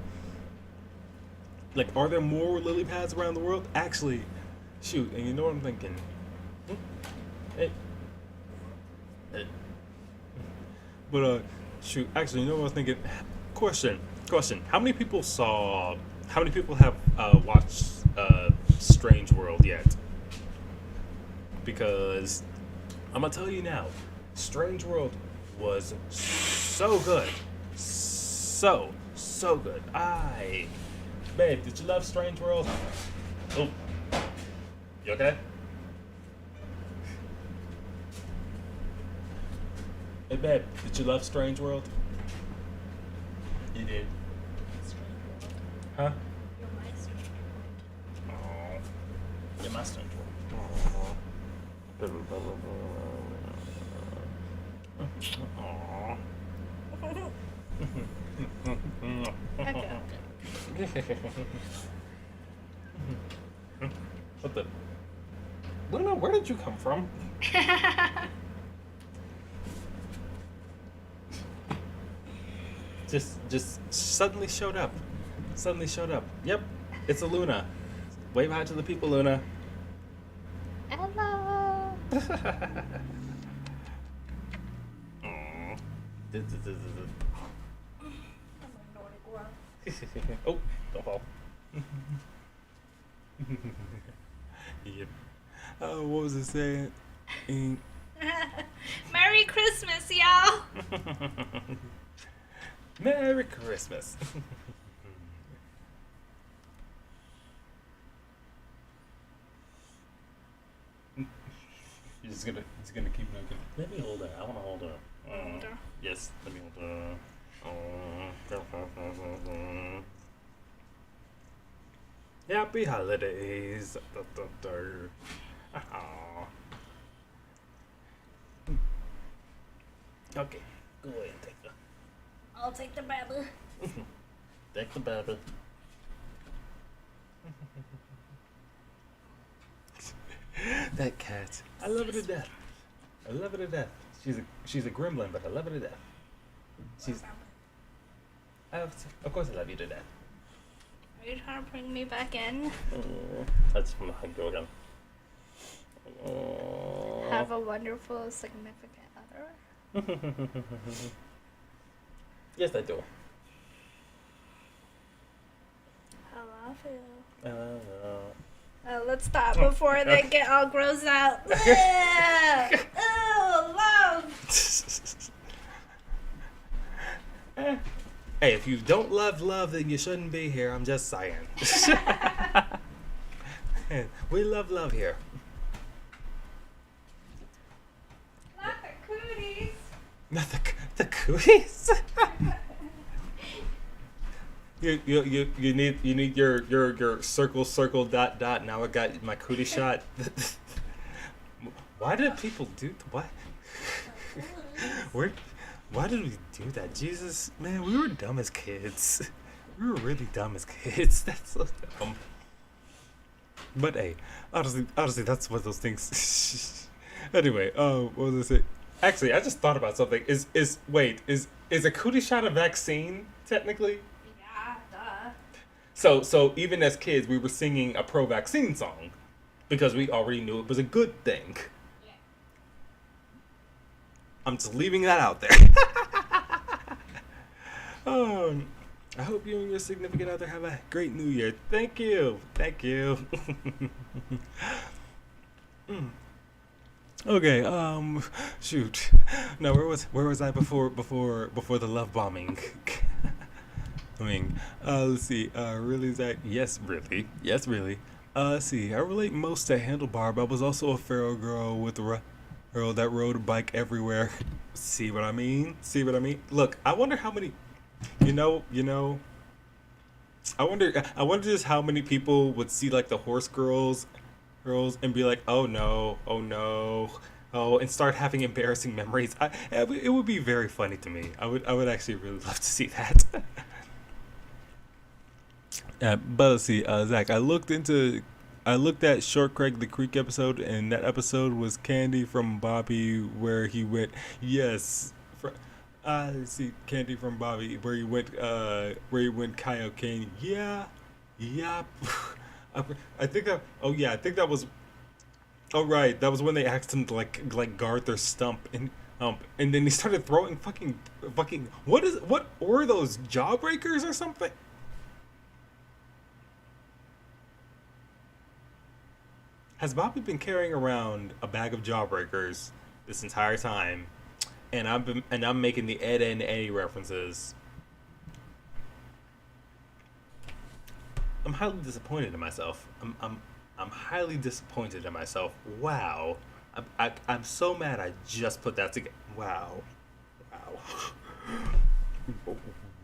are there more lily pads around the world? Actually, shoot, and you know what I'm thinking? Hmm? Hey, hey. But shoot, actually, you know what I was thinking? Question. How many people have watched Strange World yet? Because I'm gonna tell you now, Strange World was so good, so good. Babe, did you love Strange World? Oh, you okay? Hey, babe, did you love Strange World? You did. Huh? You're my Strange World. Oh, you're my Strange World. Aww. Okay. What the? Luna, where did you come from? Just suddenly showed up. Suddenly showed up. Yep, it's a Luna. Wave hi to the people, Luna. Hello. Aw. I'm a Nordic world. Oh, don't fall. Yep. What was it saying? Merry Christmas, y'all. Merry Christmas. It's gonna keep looking. Let me hold her. I wanna hold her. Hold her. Yes, let me hold her. Happy holidays. Aw. Okay, go ahead and take the. I'll take the baby. Take the baby. That cat. I love her to death. I love her to death. She's a gremlin, but I love her to death. Of course I love you to death. Are you trying to bring me back in? That's my girl. Have a wonderful, significant other. Yes, I do. I love you. Uh, Let's stop before they get all gross out. Ugh. Ew, love. Hey, if you don't love, then you shouldn't be here. I'm just saying. We love here. Not the cooties. Not the cooties. You need your circle dot. Now I got my cootie shot. Why did people do what? Why did we do that? Jesus, man, we were dumb as kids. We were really dumb as kids. That's so dumb. But hey, honestly, that's one of those things. Anyway, what was I say? Actually, I just thought about something. Is Is a cootie shot a vaccine technically? Yeah, duh. So even as kids, we were singing a pro-vaccine song because we already knew it was a good thing. Yeah. I'm just leaving that out there. Oh, I hope you and your significant other have a great New Year. Thank you. Thank you. Mm. Okay. Shoot. No, where was I before the love bombing? I mean, let's see. Really, Zach? Yes, really. Yes, really. Let's see. I relate most to Handlebar, but I was also a feral girl with a girl that rode a bike everywhere. See what I mean? See what I mean? Look, I wonder how many. You know. I wonder just how many people would see like the horse girls, and be like, oh no, oh no, oh, and start having embarrassing memories. It would be very funny to me. I would actually really love to see that. But let's see, Zach. I looked at Short Craig the Creek episode, and that episode was Candy from Bobby, where he went. Yes, let's see, Candy from Bobby, where he went Kaioken. Yeah, yeah. I think that. Oh yeah, I think that was. Oh right, that was when they asked him to like guard their stump, and then he started throwing fucking. What were those jawbreakers or something? Has Bobby been carrying around a bag of jawbreakers this entire time? And I'm making the Ed and Eddie references. I'm highly disappointed in myself. I'm highly disappointed in myself. Wow. I'm so mad I just put that together. Wow.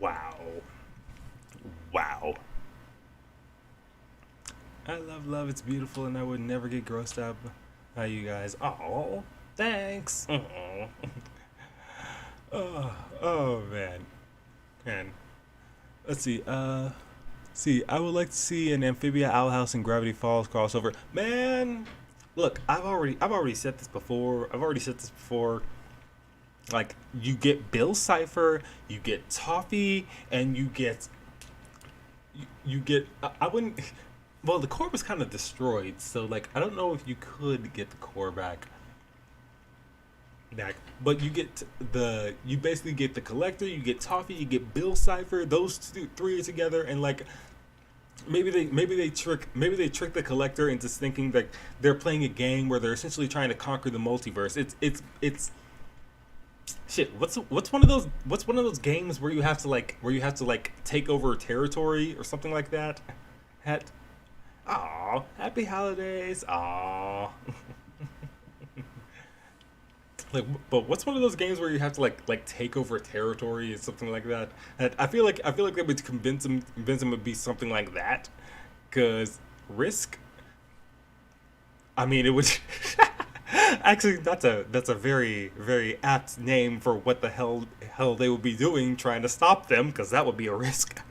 Wow. Wow. Wow. I love, it's beautiful, and I would never get grossed up by you guys. Oh, thanks. Oh man. Let's see. I would like to see an Amphibia Owl House and Gravity Falls crossover. Man, look, I've already said this before. Like, you get Bill Cipher, you get Toffee, and you get. I wouldn't. Well, the core was kind of destroyed, so like I don't know if you could get the core back. But you basically get the collector, you get Toffee, you get Bill Cipher. Those three are together, and like maybe they trick the collector into thinking that they're playing a game where they're essentially trying to conquer the multiverse. It's shit. What's one of those games where you have to take over territory or something like that? Aw, happy holidays. Aw. Like, but what's one of those games where you have to like take over a territory or something like that? And I feel like they would convince him to be something like that, cause Risk. I mean, it would. Actually, that's a very very apt name for what the hell they would be doing trying to stop them, cause that would be a risk.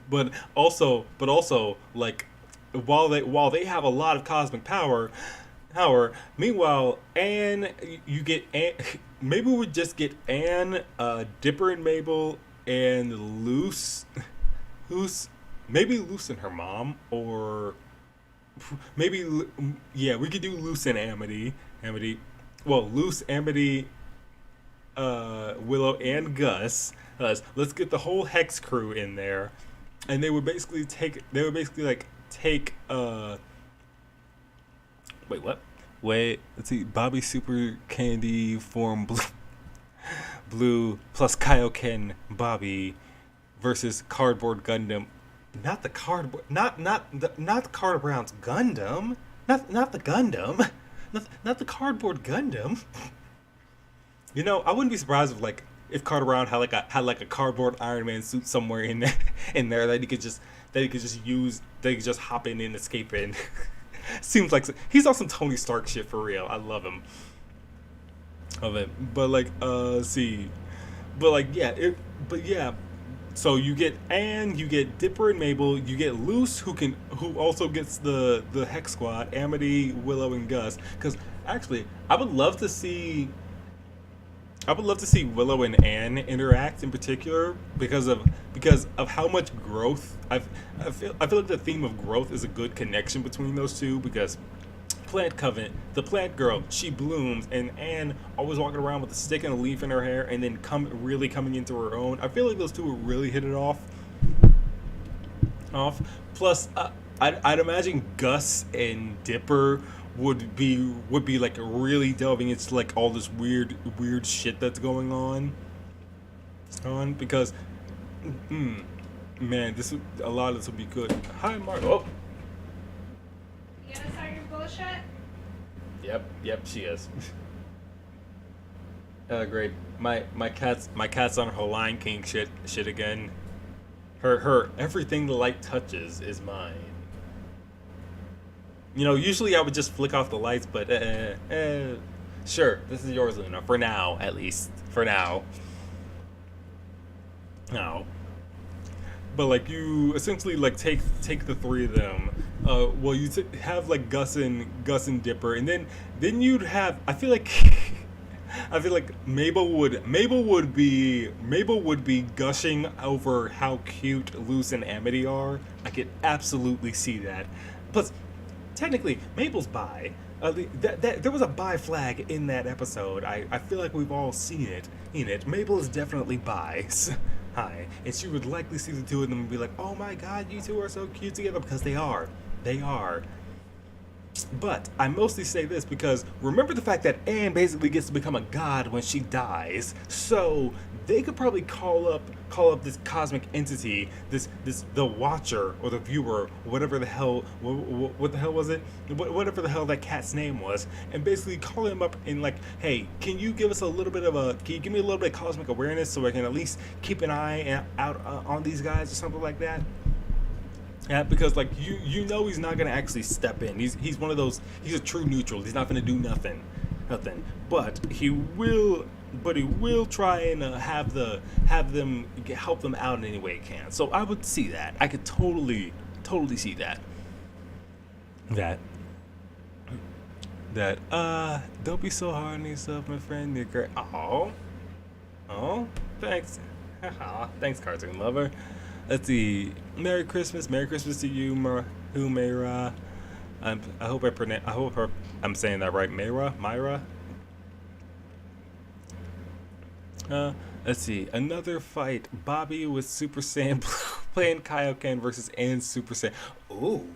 But also, like, while they have a lot of cosmic power. Meanwhile, Anne, you get Anne. Maybe we would just get Anne, Dipper and Mabel, and Luce. Maybe Luce and her mom, or maybe we could do Luce and Amity. Well, Luce, Amity, Willow, and Gus. Let's get the whole Hex crew in there, and they would basically take. Wait, what? Wait, let's see. Bobby Super Candy Form Blue plus Kaioken Bobby versus Cardboard Gundam. Not the cardboard. Not Carter Brown's Gundam. Not the Gundam. Not the Cardboard Gundam. You know, I wouldn't be surprised if Carter Brown had like a cardboard Iron Man suit somewhere in there that he could just hop in and escape in. Seems like he's on some Tony Stark shit for real. I love him. So you get Anne, you get Dipper and Mabel, you get Luce, who also gets the Hex Squad, Amity, Willow, and Gus. Because actually, I would love to see I would love to see Willow and Anne interact in particular because of how much growth. I feel like the theme of growth is a good connection between those two because Plant Covenant, the plant girl, she blooms, and Anne always walking around with a stick and a leaf in her hair, and then really coming into her own. I feel like those two would really hit it off. Off. Plus, I'd imagine Gus and Dipper would be like really delving into like all this weird shit that's going on because man, a lot of this would be good. Hi, Mark. Oh, You gonna start your bullshit? yep, she is. Great. My cat's on her Lion King shit again. Her everything the light touches is mine. Usually I would just flick off the lights, but sure, this is yours, Luna. For now, at least. For now. No. But like you essentially like take the three of them. Well, you have like Gus and Dipper, and then you'd have. I feel like Mabel would be gushing over how cute Luce and Amity are. I could absolutely see that. Plus, technically, Mabel's bi. There was a bi flag in that episode. I feel like we've all seen it. Mabel is definitely bi. Hi. And she would likely see the two of them and be like, oh my god, you two are so cute together, because they are. They are. But I mostly say this because remember the fact that Anne basically gets to become a god when she dies. So they could probably call up this cosmic entity, the Watcher or the Viewer, whatever the hell, what the hell was it? Whatever the hell that cat's name was, and basically call him up and like, hey, can you give me a little bit of cosmic awareness so I can at least keep an eye out on these guys or something like that? Yeah, because like he's not gonna actually step in. He's one of those. He's a true neutral. He's not gonna do nothing. But he will try and help them out in any way he can. So I would see that. I could totally see that. Don't be so hard on yourself, my friend. You're great. Oh, thanks. Thanks, cartoon lover. Let's see. Merry Christmas to you, Mayra. I hope I'm saying that right. Myra. Let's see. Another fight. Bobby with Super Saiyan playing Kaioken versus Anne's Super Saiyan. Ooh.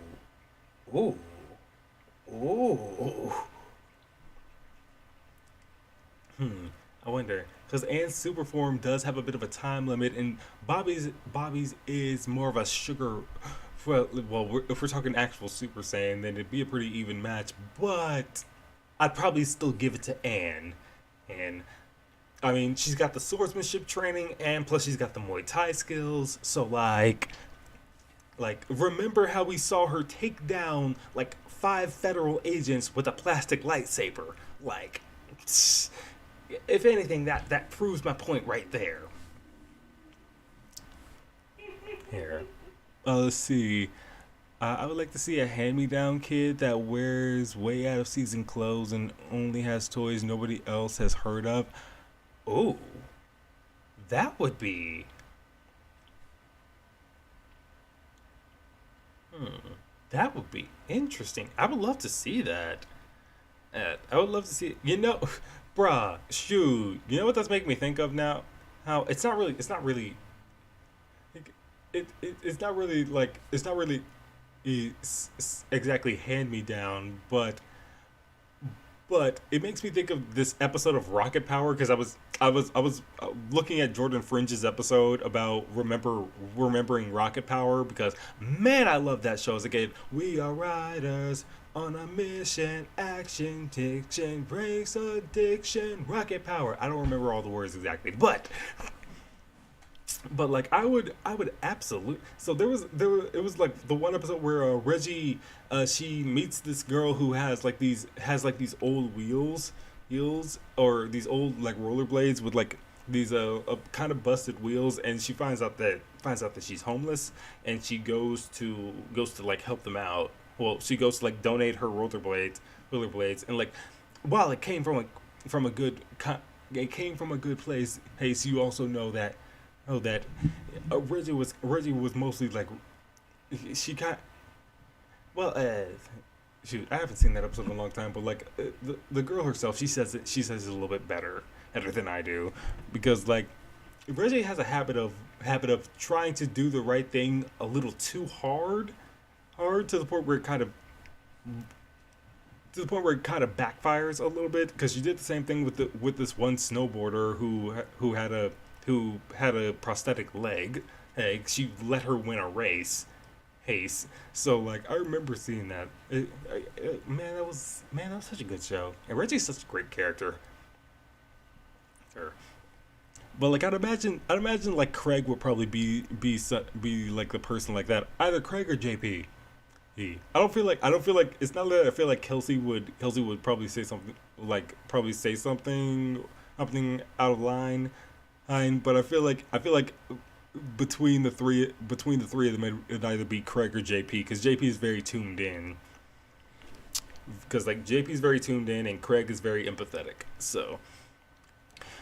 I wonder, because Anne's super form does have a bit of a time limit, and Bobby's is more of a sugar. Well, if we're talking actual Super Saiyan, then it'd be a pretty even match. But I'd probably still give it to Anne. And I mean, she's got the swordsmanship training, and plus she's got the Muay Thai skills. So like, remember how we saw her take down like 5 federal agents with a plastic lightsaber? Like, if anything, that proves my point right there. Here. Let's see. I would like to see a hand-me-down kid that wears way out of season clothes and only has toys nobody else has heard of. Oh, that would be. That would be interesting. I would love to see that. I would love to see. Bruh, shoot. You know what that's making me think of now? How it's not really exactly hand me down, but it makes me think of this episode of Rocket Power because I was looking at Jordan Fringe's episode about remembering Rocket Power because man, I love that show as a kid. We are riders on a mission, action, diction, breaks addiction, rocket power. I don't remember all the words exactly, but like I would absolutely. So it was like the one episode where Reggie she meets this girl who has these old wheels or these old like rollerblades with like these kind of busted wheels, and she finds out that she's homeless, and she goes to like help them out. Well, she goes to like donate her rollerblades, and like while it came from a good it came from a good place. Hey, so you also know that Reggie was mostly like she got well. Shoot, I haven't seen that episode in a long time, but like the girl herself, she says it a little bit better than I do, because like Reggie has a habit of trying to do the right thing a little too hard to the point where it kind of backfires a little bit, because she did the same thing with this one snowboarder who had a prosthetic leg. Hey, she let her win a race. Haste. So like I remember seeing that. Man, that was such a good show. And Reggie's such a great character. Sure. But like I'd imagine like Craig would probably be like the person like that. Either Craig or JP. I don't feel like it's not that I feel like Kelsey would probably say something something out of line, but I feel like between the three of them it'd either be Craig or JP, because JP is very tuned in, because like JP's very tuned in and Craig is very empathetic. So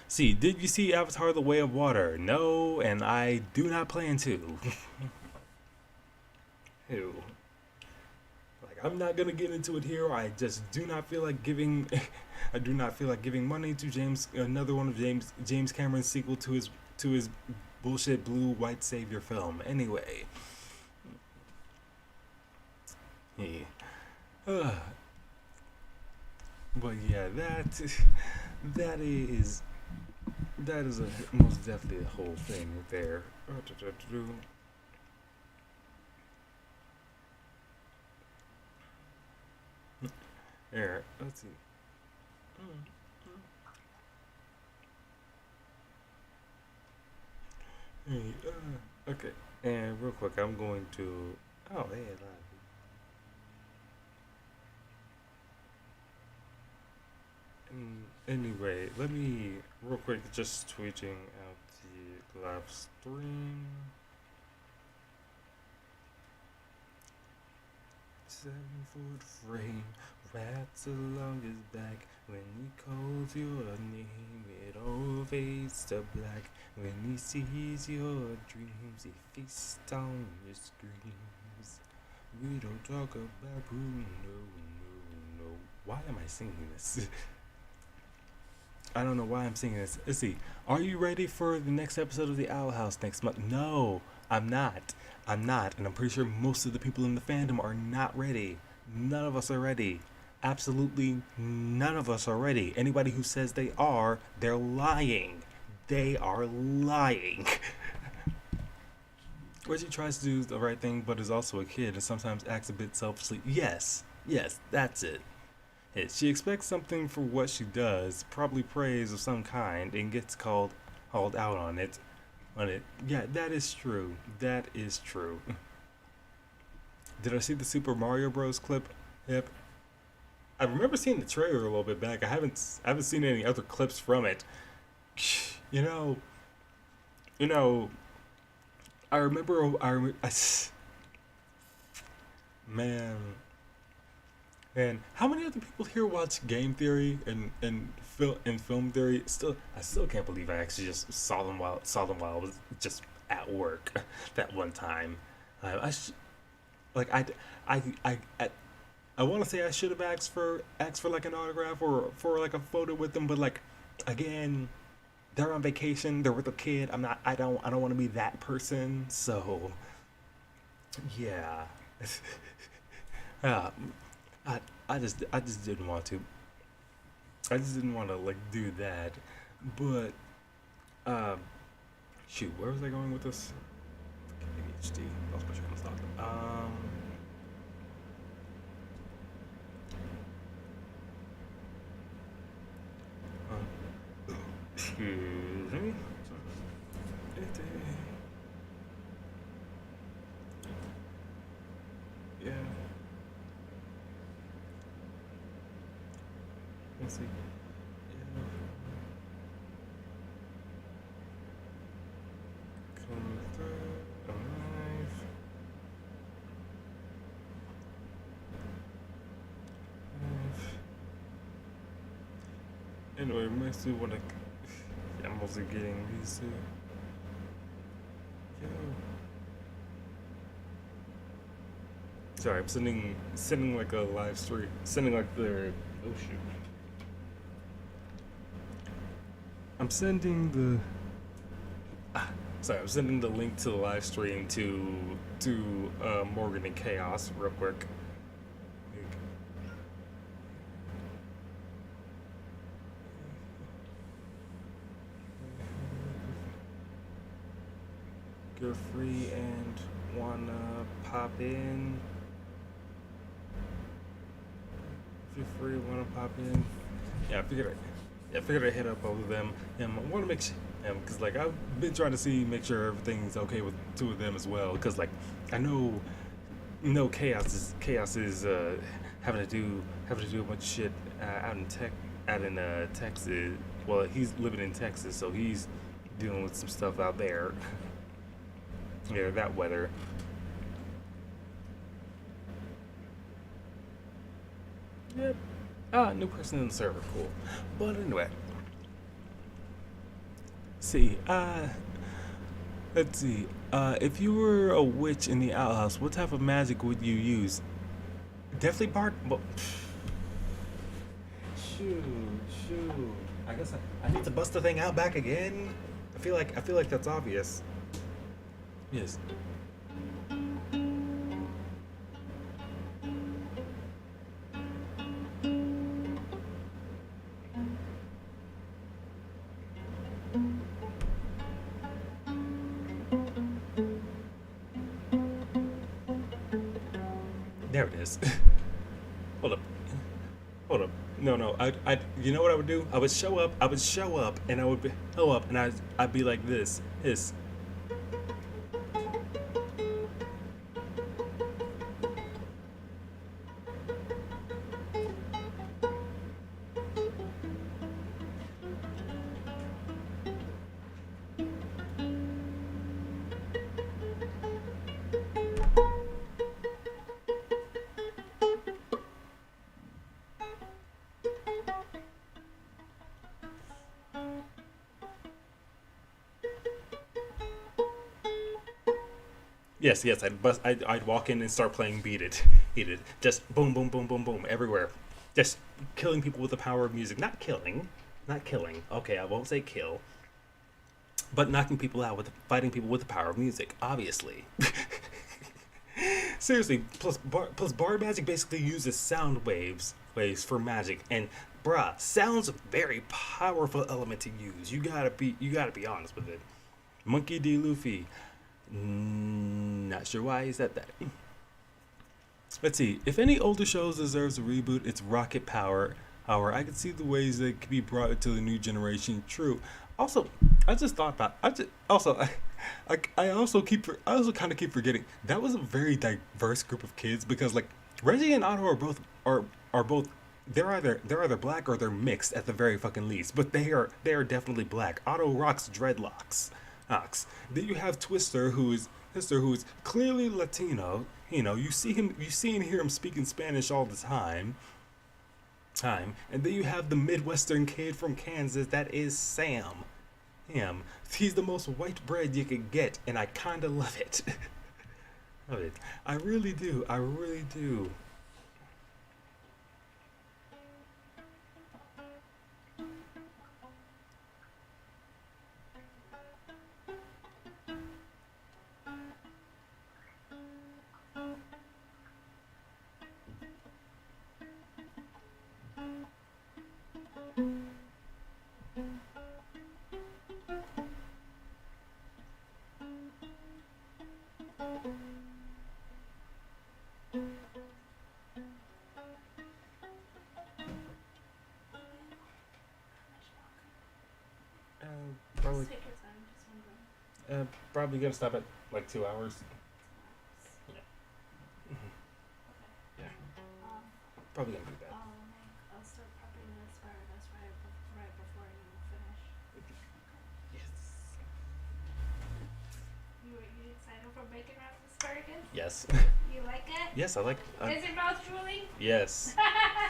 see, did you see Avatar: The Way of Water? No, and I do not plan to. Ew. Like I'm not gonna get into it here. I just do not feel like giving. I do not feel like giving money to another one of James Cameron's sequel to his bullshit blue white savior film. Anyway, yeah. But yeah, that is most definitely the whole thing there. Alright, let's see. Hey, okay, and real quick, I'm going to. Oh, hey, live. Anyway, let me real quick just tweeting out the live stream. 7-foot frame wraps along his back. When he calls your name, it all fades to black. When he sees your dreams, he feasts on your screams. We don't talk about who, no. Why am I singing this? I don't know why I'm singing this. Let's see. Are you ready for the next episode of the Owl House next month? No, I'm not. And I'm pretty sure most of the people in the fandom are not ready. None of us are ready. Absolutely none of us are ready. Anybody who says they are, they're lying. They are lying. Reggie tries to do the right thing, but is also a kid and sometimes acts a bit selfishly. Yes, that's it. She expects something for what she does, probably praise of some kind, and gets called out on it. Yeah, that is true. That is true. Did I see the Super Mario Bros. Clip? Yep. I remember seeing the trailer a little bit back. I haven't seen any other clips from it. You know. I remember. Man. And how many other people here watch game theory and film theory? I still can't believe I actually just saw them while I was just at work that one time. I want to say I should have asked for like an autograph or for like a photo with them, but like again, they're on vacation, they're with a kid. I don't want to be that person. So yeah. uh, I just didn't want to. I just didn't want to like do that. But shoot, where was I going with this? ADHD. Lost my train of thought. Excuse me. Yeah. Let's see. Yeah. Come through alive. Anyway, mostly what I animals are getting used to. Yo. Sorry, I'm sending like a live stream, sending like the oh shoot. I'm sending the sorry, I'm sending the link to the live stream to Morgan and Chaos real quick. You're free and wanna pop in. If you're free, wanna pop in. Yeah, I figured I'd hit up both of them. I want to make sure, because like I've been trying to make sure everything's okay with two of them as well. Because like I know, Chaos is having to do a bunch of shit out in Texas. Well, he's living in Texas, so he's dealing with some stuff out there. Yeah, that weather. Yep. New person in the server, cool. But anyway. See, let's see. If you were a witch in the outhouse, what type of magic would you use? Definitely Bard. Well, shoot. I guess I need to bust the thing out back again. I feel like that's obvious. Yes. There it is. Hold up. No. You know what I would do? I would show up, and I would be, and I'd be like this. Yes, I'd walk in and start playing Beat It. Just boom, boom, boom, boom, boom, everywhere. Just killing people with the power of music. Not killing. Okay, I won't say kill. But knocking people out fighting people with the power of music, obviously. Seriously, plus bard magic basically uses sound waves for magic, and bruh, sound's a very powerful element to use. You gotta be honest with it. Monkey D. Luffy. Not sure why he said that. Let's see. If any older shows deserves a reboot, it's Rocket Power. I can see the ways that it could be brought into the new generation. True. Also, I just thought about. I also kind of keep forgetting that was a very diverse group of kids, because like Reggie and Otto are both. They're either black or they're mixed at the very fucking least, but they are definitely black. Otto rocks dreadlocks. Then you have Twister, who is clearly Latino. You know, you see and hear him speaking Spanish all the time. And then you have the Midwestern kid from Kansas, that is Sam. Him. He's the most white bread you could get, and I kinda love it. I really do. Probably. Take your time, just wondering. Probably gonna stop at like 2 hours. Okay. Yeah. Probably gonna do that. I'll start prepping the asparagus right before you finish. Yes. You excited for bacon wrapped asparagus? Yes. You like it? Yes, I like. Is your mouth drooling? Yes.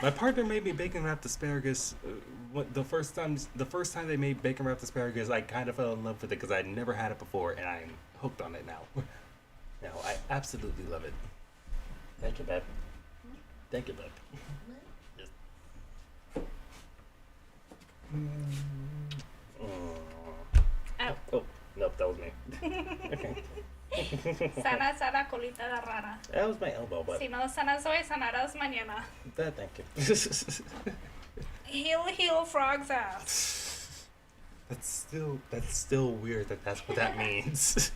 My partner made me bacon wrapped asparagus. The first time they made bacon wrapped asparagus, I kind of fell in love with it because I'd never had it before, and I'm hooked on it now. No, I absolutely love it. Thank you, babe. Thank you, babe. Yes. Oh, nope, that was me. Okay. Sana colita de rara. That was my elbow, but Si no sanas hoy, sanarás mañana. thank you. Heal frog's ass. That's still weird that that's what that means.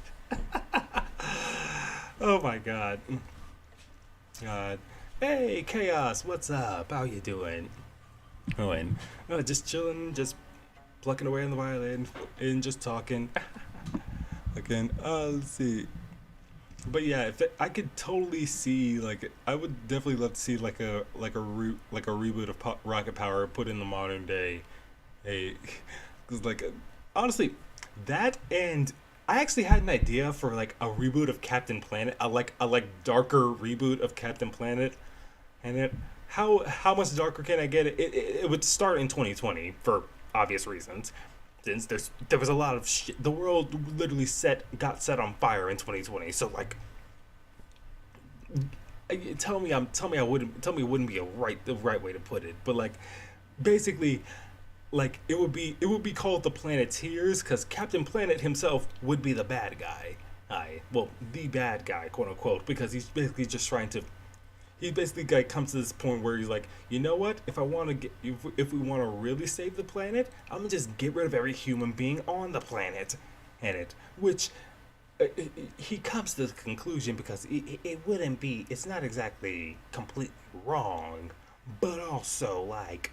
Oh my god. Hey Chaos, what's up? How you doing? Just chilling, just plucking away on the violin and just talking. Again, let's see. But yeah, I could totally see, like, I would definitely love to see like a reboot of Rocket Power put in the modern day. Cause like honestly, that, and I actually had an idea for like a reboot of Captain Planet, a darker reboot of Captain Planet, and how much darker can I get it? It would start in 2020 for obvious reasons. Since there was a lot of shit. The world literally got set on fire in 2020. So like, tell me it wouldn't be the right way to put it. But like, basically, like it would be called the Planeteers, because Captain Planet himself would be the bad guy. The bad guy, quote unquote, because he's basically just trying to. He basically like comes to this point where he's like, you know what? If we want to really save the planet, I'm gonna just get rid of every human being on the planet, which he comes to the conclusion because it's not exactly completely wrong, but also like,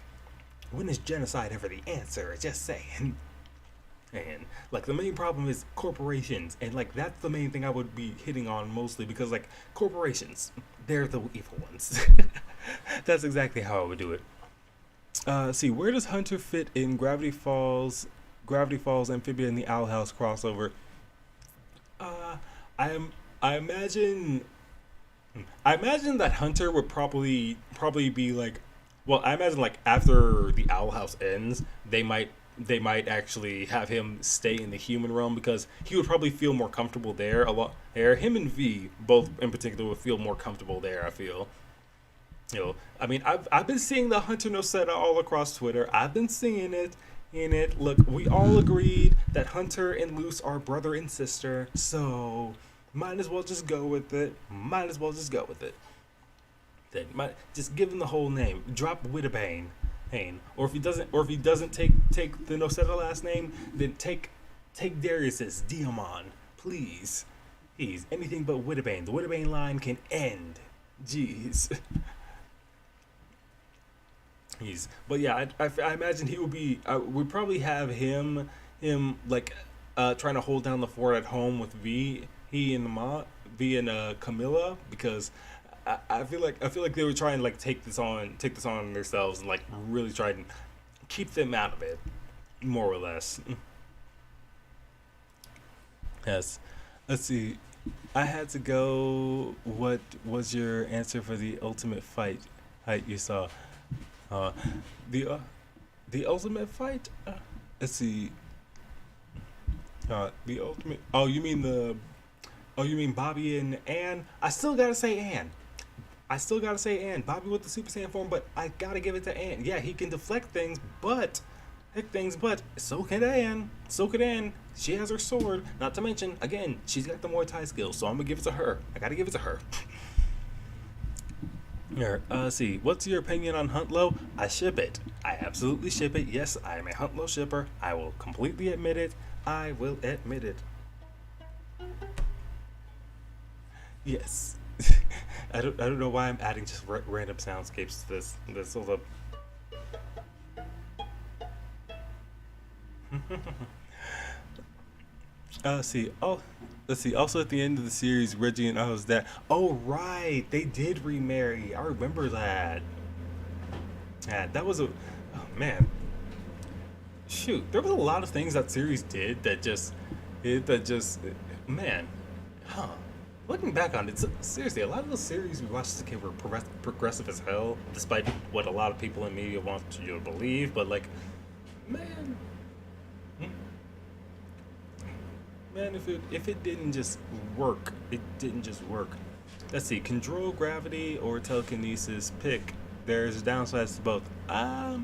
when is genocide ever the answer? Just saying. And like the main problem is corporations, and like that's the main thing I would be hitting on mostly, because like corporations, they're the evil ones. That's exactly how I would do it. See, where does Hunter fit in Gravity Falls, Amphibia, and the Owl House crossover? I imagine that Hunter would probably be like, well, I imagine like after the Owl House ends, they might actually have him stay in the human realm, because he would probably feel more comfortable there. Him and V both in particular would feel more comfortable there, I feel. I mean, I've been seeing the Hunter no Seta all across Twitter. I've been seeing it. Look, we all agreed that Hunter and Luce are brother and sister, so might as well just go with it. Then just give him the whole name. Drop Widabane. Or if he doesn't take the Noseta last name, then take Darius's Diamon, please. He's anything but Widabane. The Widabane line can end. Jeez. But yeah, I imagine he would be. We'd probably have him like trying to hold down the fort at home with V and Camilla, because I feel like they were trying to like take this on themselves and like really try and keep them out of it, more or less. Yes. Let's see. I had to go. What was your answer for the ultimate fight you saw? The ultimate fight. Let's see. The ultimate. Oh, you mean Bobby and Ann? I still gotta say Ann. Bobby with the Super Saiyan form, but I gotta give it to Ann. Yeah, he can deflect things, but so can Ann. She has her sword. Not to mention, again, she's got the Muay Thai skills, so I'm gonna give it to her. I gotta give it to her. Here, see, what's your opinion on Huntlow? I ship it. I absolutely ship it. Yes, I am a Huntlow shipper. I will completely admit it. I will admit it. Yes. I don't know why I'm adding just random soundscapes to this sort of. Let's see. Also, at the end of the series, Reggie and O's dad. Oh right, they did remarry. I remember that. Yeah, that was a. Oh man. Shoot, there was a lot of things that series did that just, man, huh? looking back on it, seriously, a lot of those series we watched as a kid were progressive as hell, despite what a lot of people in media want you to believe. But like, man, man, if it didn't just work, it didn't just work. Let's see, control gravity or telekinesis. Pick. There's downsides to both. I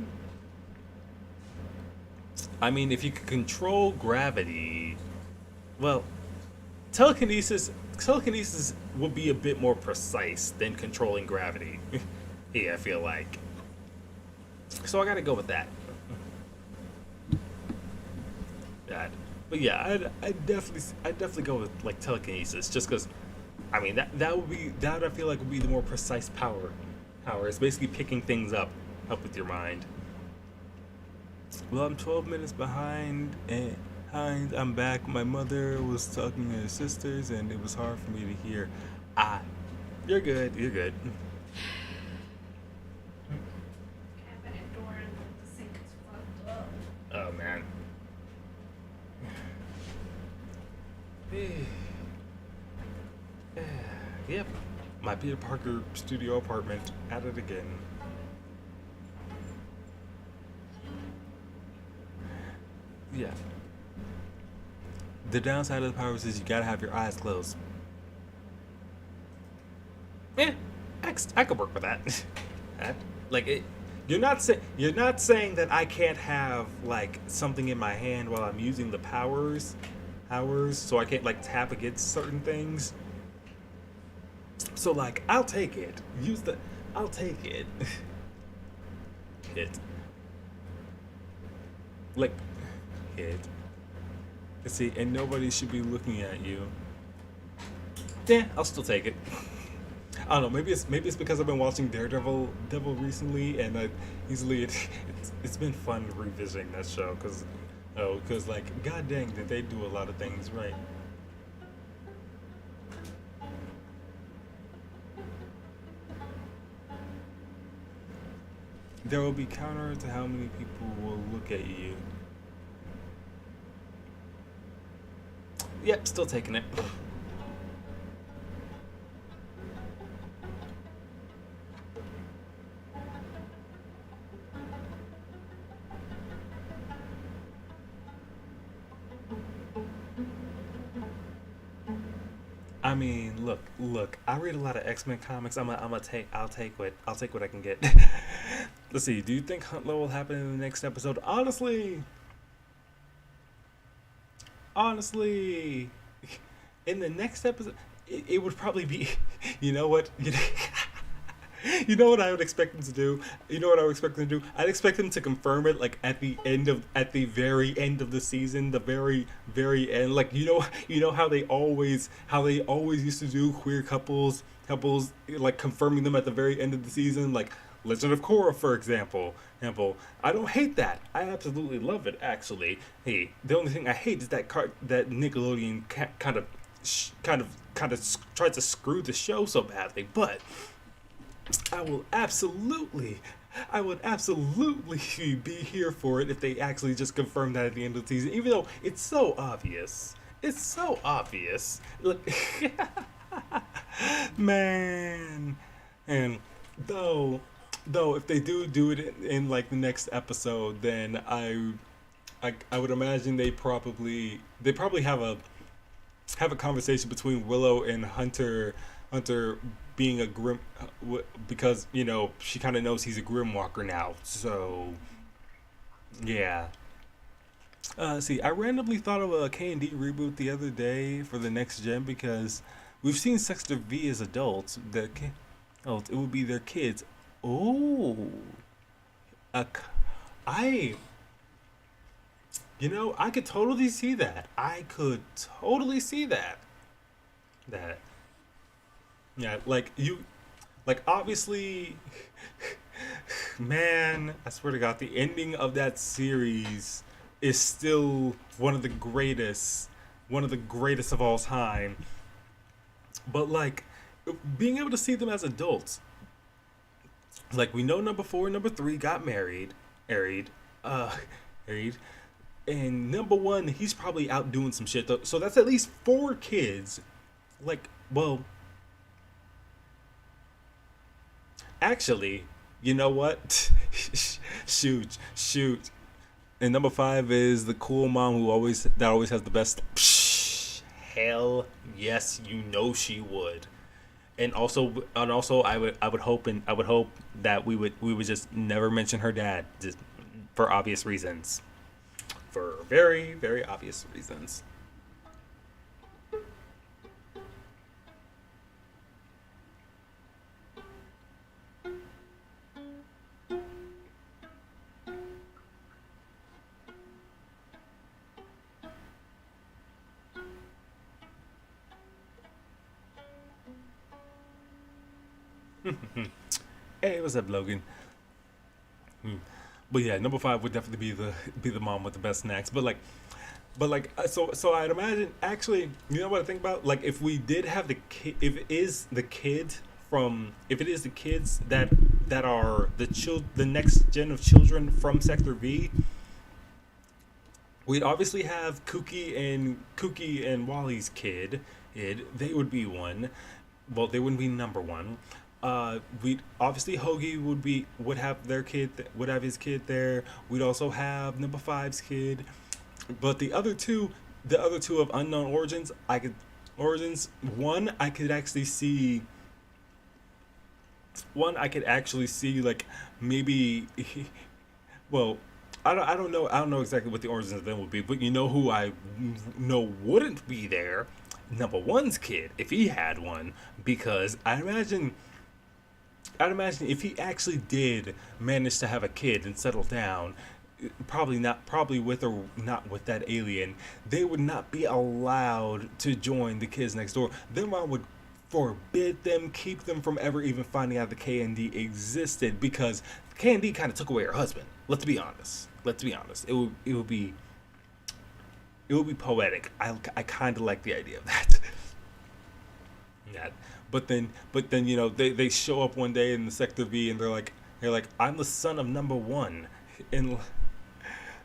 mean, if you could control gravity, well, telekinesis would be a bit more precise than controlling gravity. Yeah, I feel like. So I gotta go with that. That. But yeah, I'd definitely go with like telekinesis, just because. I mean that I feel like would be the more precise power. It's basically picking things up with your mind. Well, I'm 12 minutes behind, and I'm back. My mother was talking to her sisters, and it was hard for me to hear. Ah, you're good. You're good. Cabinet door and the sink is fucked up. Oh man. Yep. My Peter Parker studio apartment at it again. Yeah. The downside of the powers is you gotta have your eyes closed. Yeah, I could work with that. Like it, you're not saying that I can't have like something in my hand while I'm using the powers, so I can't like tap against certain things. So like I'll take it. I'll take it. Hit. Like hit. See, and nobody should be looking at you. Yeah, I'll still take it. I don't know. Maybe it's because I've been watching Daredevil recently, and it's been fun revisiting that show because like god dang did they do a lot of things right. There will be counter to how many people will look at you. Yep, still taking it. I mean, look. I read a lot of X-Men comics. I'll take what I can get. Let's see. Do you think Hunt Low will happen in the next episode? Honestly, in the next episode, it would probably be. You know what? You know what I would expect them to do? You know what I would expect them to do? I'd expect them to confirm it like at the very end of the season, the very end. Like you know how they always used to do queer couples like confirming them at the very end of the season, like Legend of Korra, for example. I don't hate that. I absolutely love it. Actually, hey, the only thing I hate is that that Nickelodeon kind of tried to screw the show so badly, but. I would absolutely be here for it if they actually just confirmed that at the end of the season, even though it's so obvious. It's so obvious. Look, man, and though if they do it in like the next episode, then I would imagine they probably have a conversation between Willow and Hunter being a grim because she kind of knows he's a grim walker now. So yeah. See, I randomly thought of a K&D reboot the other day for the next gen because we've seen Sector V as adults. It would be their kids. Oh, I I could totally see that. That. Yeah, obviously, man, I swear to God, the ending of that series is still one of the greatest of all time. But like, being able to see them as adults, like we know number 4 and number 3 got married, and number 1 he's probably out doing some shit. So that's at least 4 kids like, well, actually, you know what? Shoot. And number five is the cool mom that always has the best. Psh, hell yes, you know she would. And also, I would hope that we would just never mention her dad, just for obvious reasons, for very very obvious reasons. Hey, what's up, Logan? Hmm. But yeah, number five would definitely be the mom with the best snacks. So I'd imagine actually, you know what I think about? Like if we did have the kid, if it is the kids that are the next gen of children from Sector V, we'd obviously have Kooky and Wally's kid. They would be one. Well, they wouldn't be number one. We'd obviously Hoagie would have his kid there. We'd also have number five's kid, but the other two of unknown origins. One I could actually see like maybe. Well, I don't know exactly what the origins of them would be, but you know who I know wouldn't be there. Number one's kid, if he had one, because I'd imagine if he actually did manage to have a kid and settle down, probably with or not with that alien, they would not be allowed to join the kids next door. Their mom would forbid them, keep them from ever even finding out the KND existed, because KND kind of took away her husband. Let's be honest. It would be poetic. I kind of like the idea of that. Yeah. But then they show up one day in the Sector V and they're like I'm the son of number one, and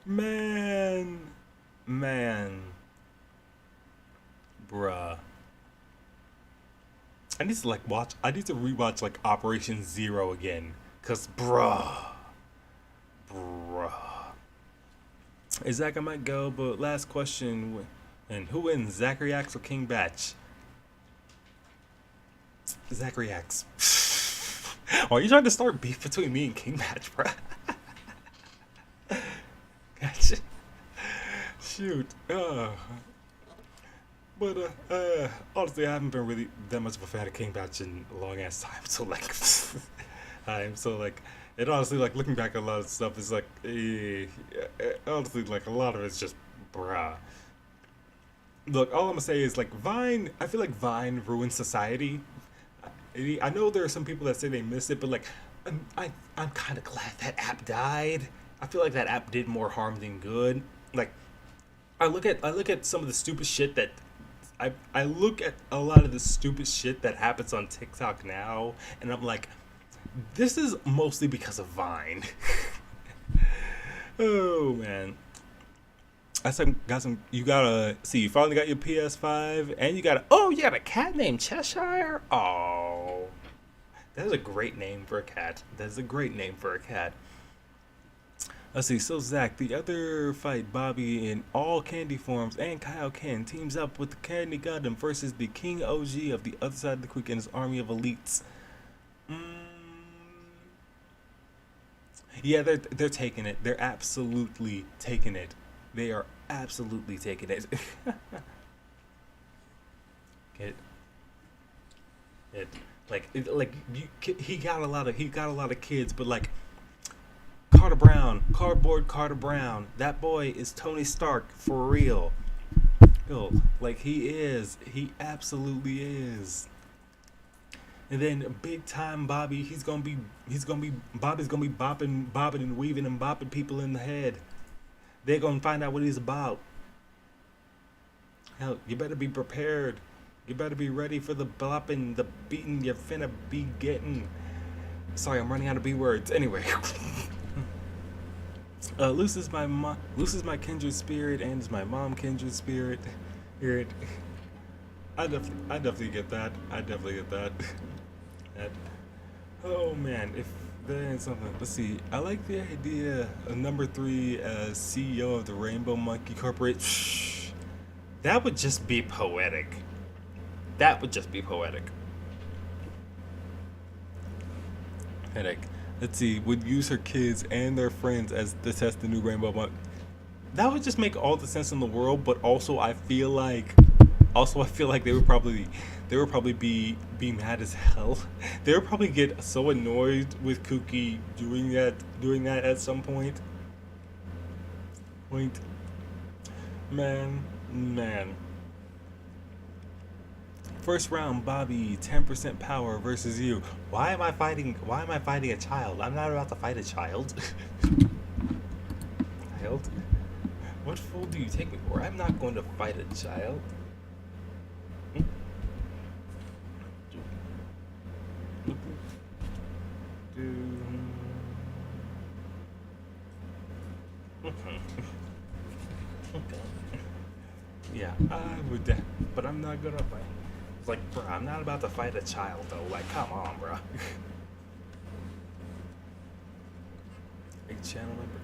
man, man, bruh. I need to rewatch like Operation Zero again, cause bruh. Zach, I might go, but last question, and who wins, Zachary Axe or King Batch? Zachary Axe. Are you trying to start beef between me and King Batch, bruh? Gotcha. Shoot. But honestly, I haven't been really that much of a fan of King Batch in a long ass time. So like, I'm so like, and honestly, like looking back at a lot of stuff is like, honestly, like a lot of it's just bruh. Look, all I'm gonna say is like Vine. I feel like Vine ruined society. I know there are some people that say they miss it, but like, I'm kind of glad that app died. I feel like that app did more harm than good. Like, I look at some of the stupid shit that I look at a lot of the stupid shit that happens on TikTok now, and I'm like, this is mostly because of Vine. Oh man. You gotta see. You finally got your PS5, and you got a cat named Cheshire. Oh, that is a great name for a cat. That is a great name for a cat. Let's see. So Zach, the other fight, Bobby in all candy forms, and Kyle Ken teams up with the Candy Gundam versus the King OG of the other side of the creek and his army of elites. Mm, yeah, they're taking it. They're absolutely taking it. They are absolutely taking it. it, it, he got a lot of kids, but like Cardboard Carter Brown, that boy is Tony Stark for real. Yo, like he absolutely is. And then big time Bobby, Bobby's gonna be bobbing and weaving and bopping people in the head. They're gonna find out what he's about. Hell, you better be prepared. You better be ready for the bopping, the beating you're finna be getting. Sorry, I'm running out of B words. Anyway. Luce is my kindred spirit, and is my mom kindred spirit. Here I definitely get that. I definitely get that. that. Oh man, if there ain't something. Let's see. I like the idea of number 3 as CEO of the Rainbow Monkey Corporation. That would just be poetic. That would just be poetic. Headache. Let's see. Would use her kids and their friends as to test the new Rainbow Monkey. That would just make all the sense in the world. But also, I feel like they would probably be mad as hell. They would probably get so annoyed with Cookie doing that at some point. Man. First round, Bobby, 10% power versus you. Why am I fighting a child? I'm not about to fight a child. Child? What fool do you take me for? I'm not going to fight a child. Yeah, I would, but I'm not gonna fight. It's like, bro, I'm not about to fight a child though. Like, come on, bro. A channel member.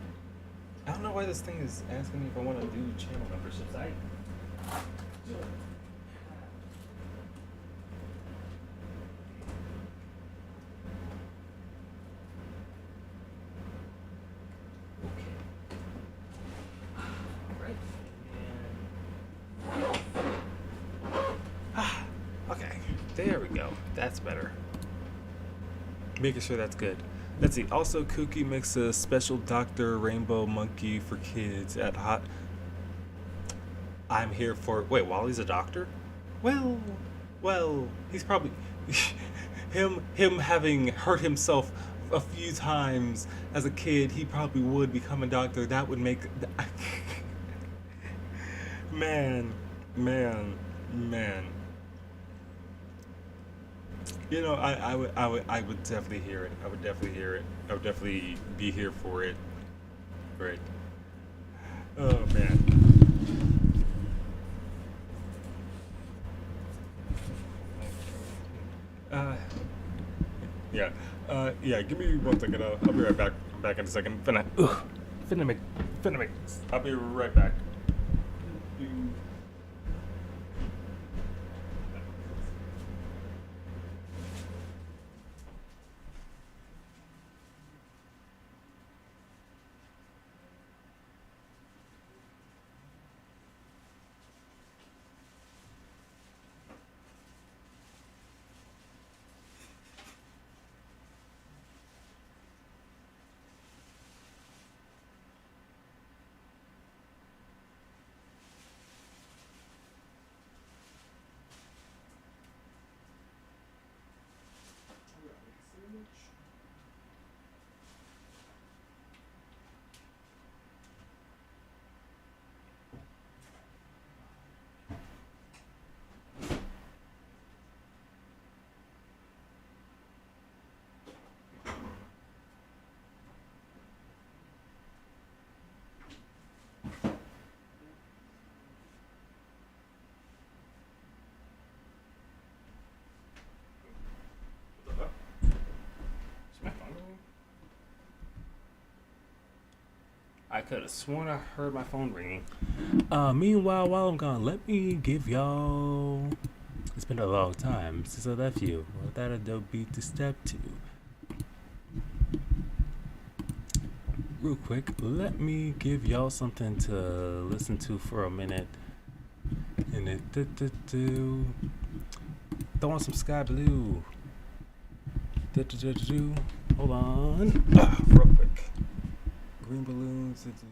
I don't know why this thing is asking me if I want to do channel memberships. Okay, there we go. That's better. Making sure that's good. Let's see. Also, Kooky makes a special Dr. Rainbow Monkey for kids at Hot. I'm here for. Wait, Wally's a doctor? Well, he's probably him having hurt himself a few times as a kid. He probably would become a doctor. That would make. Man. You know, I would definitely hear it. I would definitely hear it. I would definitely be here for it. Right. Oh man. Yeah. Yeah. Give me 1 second. I'll be right back. I'm back in a second. Finna make. I'll be right back. I could have sworn I heard my phone ringing. Meanwhile, while I'm gone, let me give y'all. It's been a long time since I left you. Without a dope beat to step to. Real quick, let me give y'all something to listen to for a minute. And it throw on some Sky Blue. Hold on. Real quick. Green balloons into you.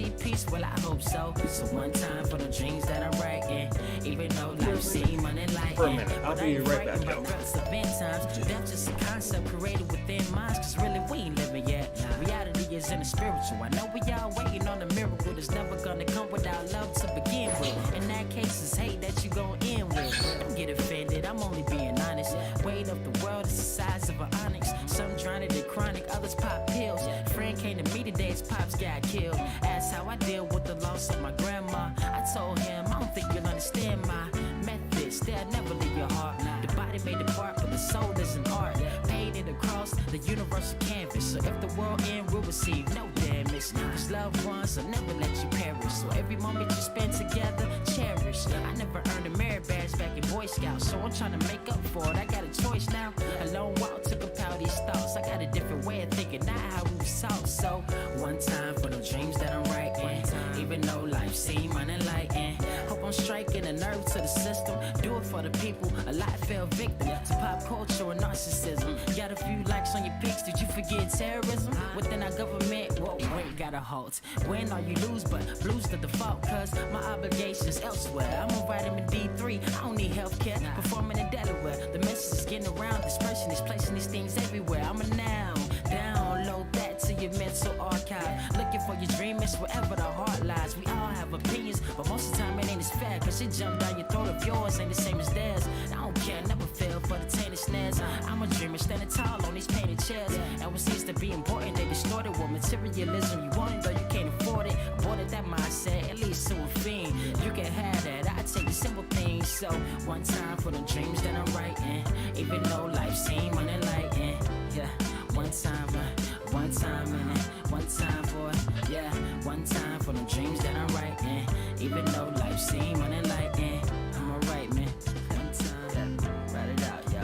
see peace? Well, I hope so. So one time for the dreams that I'm writing, even though life seems unenlightened. For a minute, I'll be right back, yo. Death just a concept created within minds, cause really we ain't living yet. Reality is in the spiritual. I know we all waiting on a miracle that's never gonna come without love to begin with. In that case, it's hate that you gon' end with. Don't get offended, I'm only being honest. Weight of the world is the size of an onyx. Some drown it in chronic, others pop pills. Friend came to me today, his pops got killed. Asked how I deal with the loss of my grandma. I told him, I don't think you'll understand my methods. They'll never leave your heart. The body may depart, but the soul is an art. Painted across the universal canvas. So if the world ends, we'll receive no damage. Cause loved ones will never let you perish. So every moment you spend together, cherish. I never earned a merit badge back in Boy Scouts, so I'm trying to make up for it. I got a choice now. A long walk to compel these thoughts. I got a different way of thinking, not how we was taught. So one time for the dreams that I'm writing, even though life seems unenlightened. Hope I'm striking a nerve to the system. Do it for the people. A lot fell victim to pop culture and narcissism. Got a few likes on your pics. Did you forget terrorism? Within our government, whoa, wait, got a halt. Win or you lose, but blues the default. Cause my obligations elsewhere. I'm on vitamin D3. I don't need healthcare. Performing in Delaware. The message is getting around. Dispersion is placing these things everywhere. I'm a noun. Download that to your mental archive. Looking for your dream, it's wherever the heart lies. We all have opinions, but most of the time it ain't as fair. Cause it jump down your throat if yours ain't the same as theirs. I don't care, never fell for the tainted snares. I'm a dreamer standing tall on these painted chairs. And what seems to be important, they distorted with materialism. You want it though you can't afford it. Aborted that mindset, at least to a fiend. You can have that, I take the simple things. So one time for the dreams that I'm writing, even though life seems unenlightened. Yeah, one time in it, one time for it. Yeah, one time for the dreams that I'm writing, even though life seems unenlightened. I'm alright, man. One time, yeah, write it out, yo.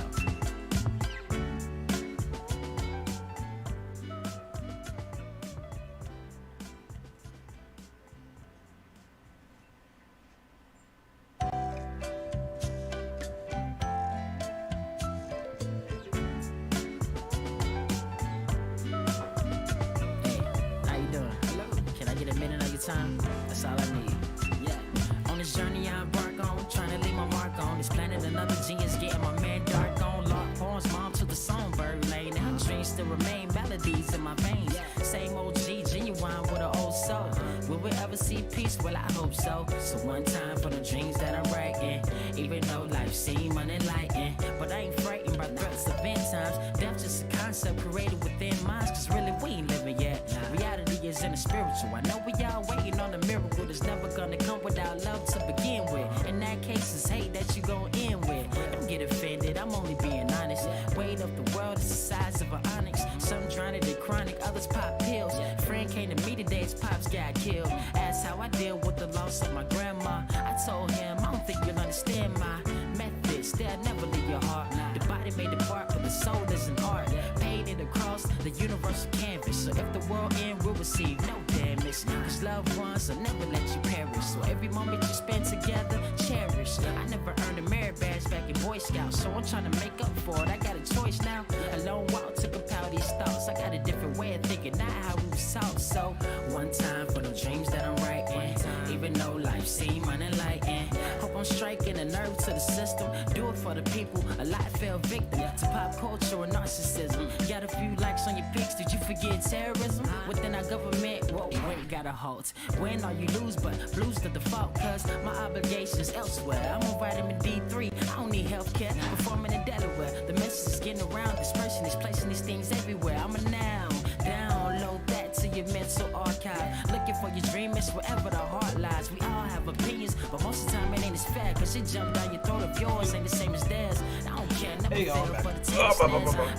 Time, that's all I need. Yeah. On this journey I embark on, trying to leave my mark on this planet. Another genius getting my man dark on. Lark poems, mom to the songbird lane. Now dreams still remain, melodies in my veins. Same OG, genuine with an old soul. Will we ever see peace? Well, I hope so. So one time for the dreams that I'm writing, even though life seems unenlightened. But I ain't frightened by threats of end times. Death just a concept created within minds. Cause really we ain't living yet. Reality is in the spiritual. I know we all waiting on a miracle that's never gonna come without love to begin with. In that case, it's hate that you gon' end with. Don't get offended, I'm only being honest. Weight of the world is the size of an onyx. Some drown it in chronic, others pop pills. Friend came to me today, his pops got killed. Asked how I deal with the loss of my grandma. I told him, I don't think you'll understand my methods. They'll never leave your heart. The body may depart, but the soul is an art. Painted across the universal canvas. So if the world ends, we'll receive no damage. Cause loved ones will never let you perish. So every moment you spend together, cherish. I never earned a merit badge back in Boy Scouts, so I'm trying to make up for it. I got a choice now. A long walk to compel these thoughts. I got a different way of thinking, not how we was taught. So one time for the dreams that I'm writing, even though life seems unenlightened. Hope I'm striking a nerve to the system. Do it for the people. A lot fell victim to pop culture and narcissism. Got a few likes on your pics. Did you forget terrorism? Within our government, whoa, wait, got a halt. Win or you lose, but blues the default. Cause my obligations elsewhere. I'm on vitamin D3. I don't need healthcare. Performing in Delaware. The message is getting around. Dispersion is placing these things everywhere. I'm a noun. Download that to your mental archive. Looking for your dream, it's wherever the heart lies. We all have opinions, but most of the time it ain't as fair. Cause it jump down your throat if yours ain't the same as theirs. I don't care, never fell for the taste.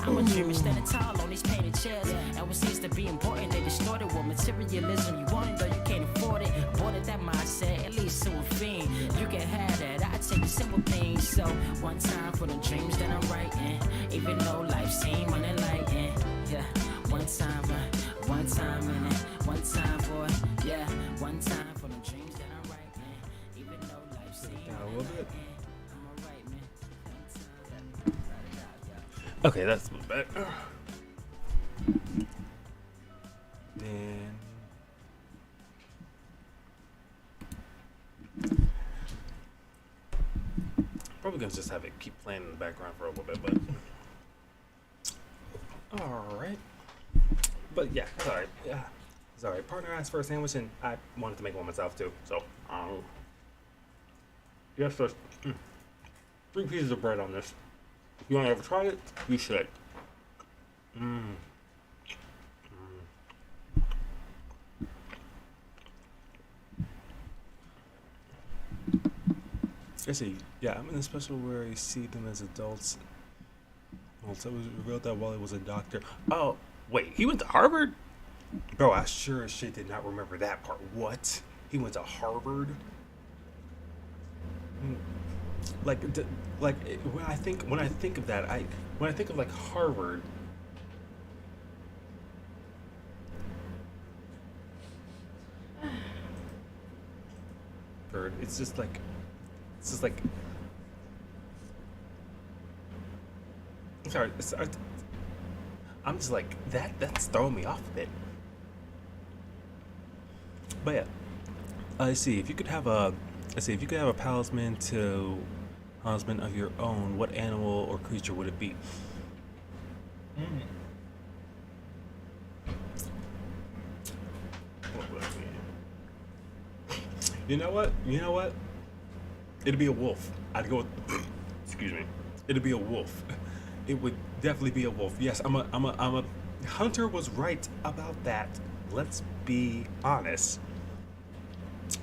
I'm a dreamer standing tall on these painted chairs. And what seems to be important, they distorted with materialism. You want it though you can't afford it. Aborted that mindset, at least to a fiend. You can have that, I take the simple things. So one time for the dreams that I'm writing, even though life seems unenlightened. Yeah, one time in it, one time for it. Yeah, one time for the dreams that I'm writing, even though life seems unenlightened. I'm alright, man. One time, write it out, yo. Okay, that's better. Then Probably gonna just have it keep playing in the background for a little bit, but alright. But yeah, sorry. Yeah. Sorry. Partner asked for a sandwich and I wanted to make one myself too. So yes, there's 3 pieces of bread on this. If you wanna ever try it, you should. I see. Yeah, I'm in a special where you see them as adults. Also, it was revealed that Wally was a doctor. Oh, wait, he went to Harvard? Bro, I sure as shit did not remember that part. What? He went to Harvard? Like, when I think of that, when I think of like Harvard. It's just like. Sorry, I'm just like that's throwing me off a bit. But yeah, I see. If you could have a talisman of your own, what animal or creature would it be? What would it be? You know what? It'd be a wolf. I'd go with, excuse me. It'd be a wolf. It would definitely be a wolf. Yes, I'm a Hunter was right about that. Let's be honest.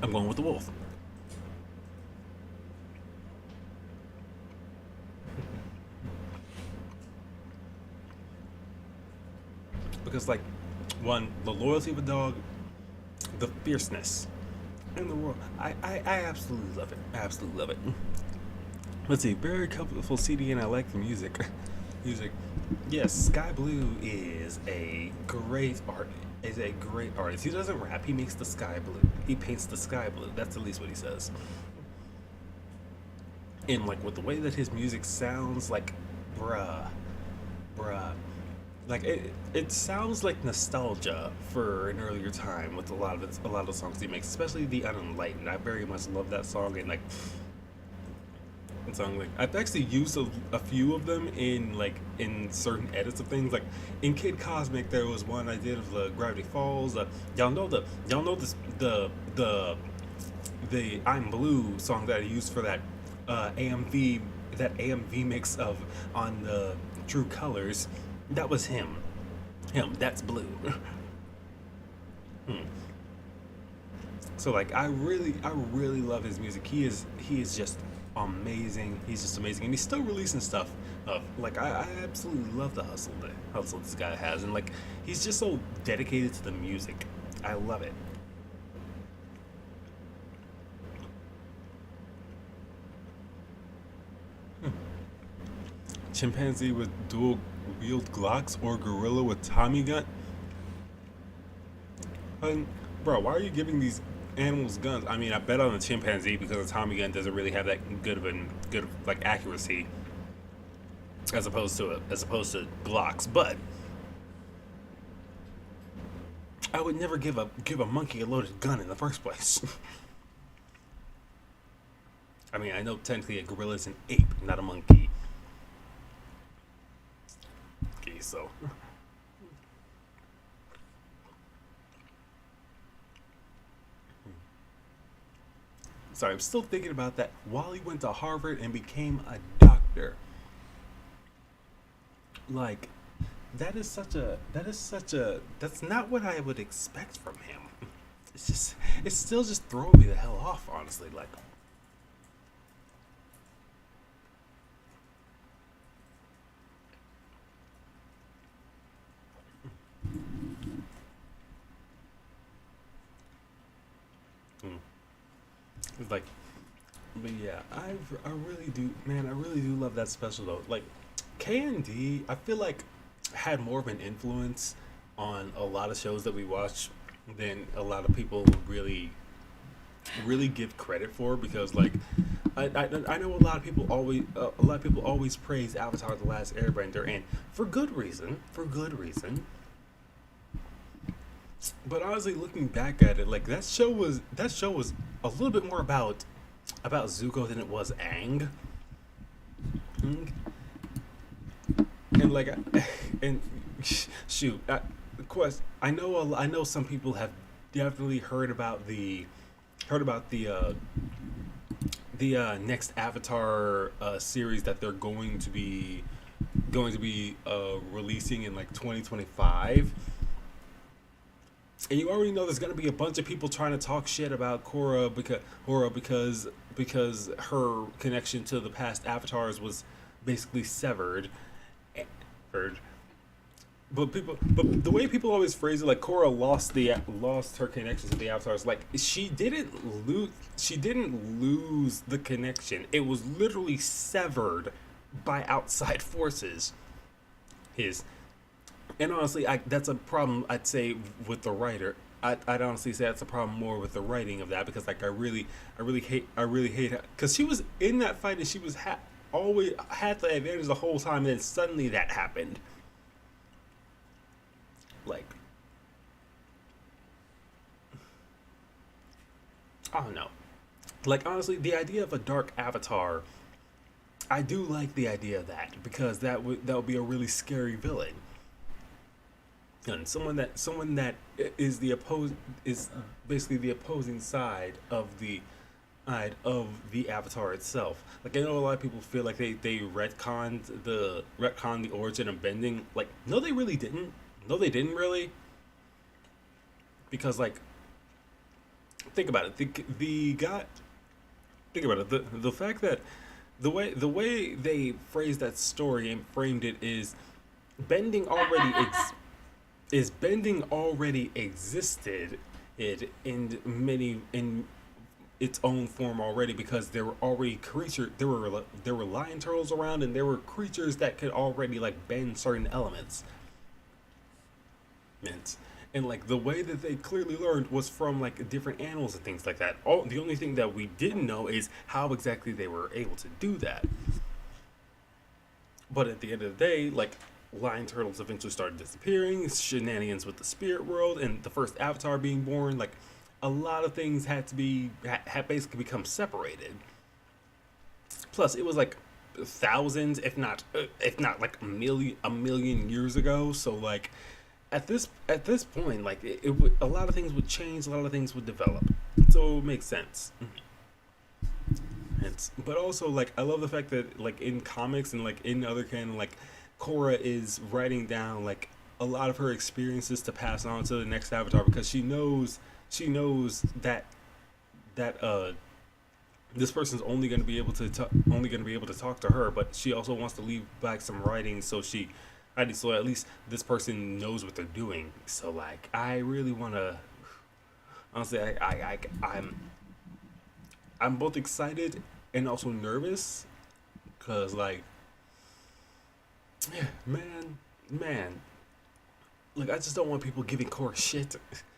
I'm going with the wolf. Because like one, the loyalty of a dog, the fierceness in the world. I absolutely love it. I absolutely love it. Let's see, very colorful CD, and I like the music. Yes, Sky Blue is a great artist. He doesn't rap. He makes the sky blue. He paints the sky blue. That's at least what he says. And like with the way that his music sounds, like, bruh, like it sounds like nostalgia for an earlier time with a lot of the songs he makes, especially the Unenlightened. I very much love that song, and like. Song like I've actually used a few of them in certain edits of things. Like in Kid Cosmic, there was one I did of the Gravity Falls. Y'all know this the I'm Blue song that I used for that AMV mix of on the True Colors. That was him. That's Blue. So like I really love his music. He is just amazing. He's just amazing, and he's still releasing stuff. Like I absolutely love the hustle this guy has, and like he's just so dedicated to the music. I love it. Chimpanzee with dual wield Glocks or gorilla with Tommy gun? Bro, why are you giving these animals guns? I mean, I bet on a chimpanzee because a Tommy gun doesn't really have that good like accuracy as opposed to Glocks. But I would never give a monkey a loaded gun in the first place. I mean, I know technically a gorilla is an ape, not a monkey. Okay, so. Sorry, I'm still thinking about that. Wally went to Harvard and became a doctor. Like, that's not what I would expect from him. It's still just throwing me the hell off, honestly. Like, it's like, but yeah, I really do, man. I really do love that special though. Like, K&D, I feel like had more of an influence on a lot of shows that we watch than a lot of people really give credit for, because like I know a lot of people always praise Avatar: The Last Airbender, and for good reason. But honestly, looking back at it, like that show was a little bit more about Zuko than it was Aang. Mm. And like, and shoot, quest. I know some people have definitely heard about the next Avatar series that they're going to be releasing in like 2025. And you already know there's gonna be a bunch of people trying to talk shit about because her connection to the past avatars was basically severed. Heard. But the way people always phrase it, like Korra lost her connection to the avatars. Like she didn't lose the connection. It was literally severed by outside forces. His And honestly, that's a problem I'd say with the writer. I'd honestly say that's a problem more with the writing of that, because like I really hate her, because she was in that fight and she was always had the advantage the whole time, and then suddenly that happened. Like, I don't know. Like, honestly, the idea of a dark avatar, I do like the idea of that, because that would be a really scary villain. And someone that is is basically the opposing side of the avatar itself. Like, I know a lot of people feel like they retconned the origin of bending. Like, no, they really didn't. No, they didn't really. Because, like, think about it. Think about it. The fact that the way they phrased that story and framed it is bending already existed in its own form already, because there were already there were lion turtles around, and there were creatures that could already like bend certain elements. And like the way that they clearly learned was from like different animals and things like that. The only thing that we didn't know is how exactly they were able to do that. But at the end of the day, like, lion turtles eventually started disappearing, shenanigans with the spirit world, and the first avatar being born. Like, a lot of things had basically become separated. Plus, it was like thousands, if not like a million years ago. So like, at this point, like a lot of things would change, a lot of things would develop. So it makes sense. But also, like, I love the fact that, like, in comics and like in other canon, like, Korra is writing down like a lot of her experiences to pass on to the next avatar, because she knows that this person's only going to be able to talk to her, but she also wants to leave back some writing, so at least this person knows what they're doing. So like, I really want to, honestly, I'm both excited and also nervous, because like, yeah, man, like, I just don't want people giving Korra shit.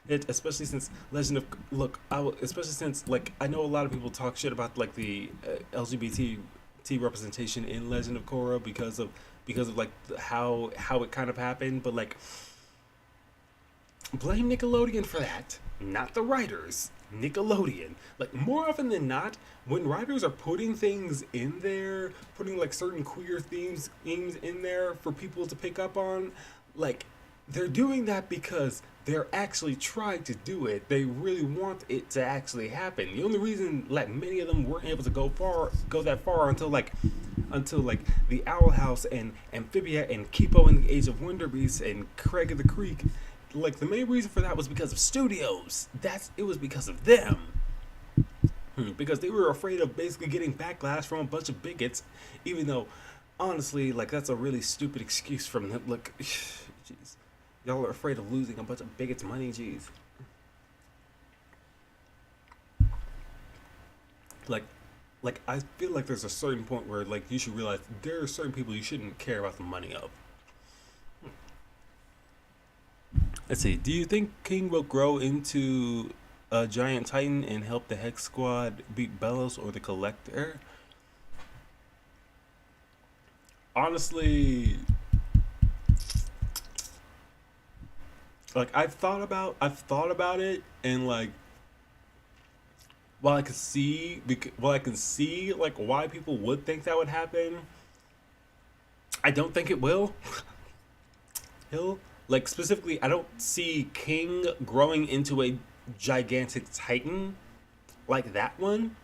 Especially since especially since, like, I know a lot of people talk shit about like the LGBT representation in Legend of Korra because of like how it kind of happened, but like, blame Nickelodeon for that, not the writers. Nickelodeon. Like, more often than not, when writers are putting things in there, putting like certain queer themes in there for people to pick up on, like, they're doing that because they're actually trying to do it. They really want it to actually happen. The only reason like many of them weren't able to go that far until like the Owl House and Amphibia and Kipo and the Age of Wonder Beasts and Craig of the Creek, like, the main reason for that was because of studios. It was because of them. Because they were afraid of basically getting backlash from a bunch of bigots, even though, honestly, like, that's a really stupid excuse from them. Look, jeez, y'all are afraid of losing a bunch of bigots' money, jeez. Like, I feel like there's a certain point where, like, you should realize there are certain people you shouldn't care about the money of. Let's see. Do you think King will grow into a giant titan and help the Hex Squad beat Bellows or the Collector? Honestly, like, I've thought about it, and like, while I can see like why people would think that would happen, I don't think it will. He'll, like, specifically, I don't see King growing into a gigantic titan like that one.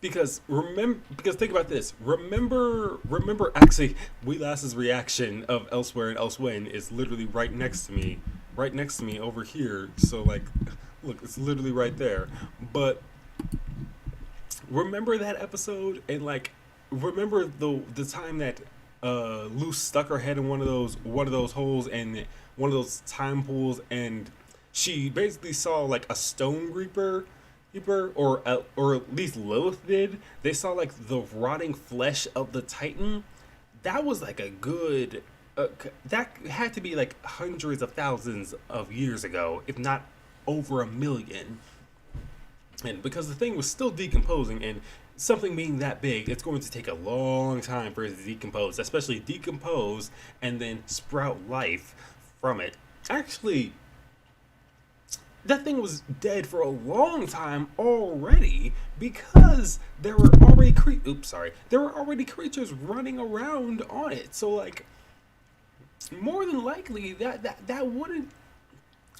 Because think about this. Remember actually Wheelass's reaction of Elsewhere and Elsewhen is literally right next to me over here. So like, look, it's literally right there. But remember that episode, and like, remember the time that Luce stuck her head in one of those holes and one of those time pools, and she basically saw like a stone reaper, or at least Lilith did. They saw like the rotting flesh of the Titan. That was like a good. That had to be like hundreds of thousands of years ago, if not over 1 million. And because the thing was still decomposing, and something being that big, it's going to take a long time for it to decompose, especially decompose and then sprout life from it. Actually, that thing was dead for a long time already, because there were already creatures running around on it. So like, more than likely that wouldn't.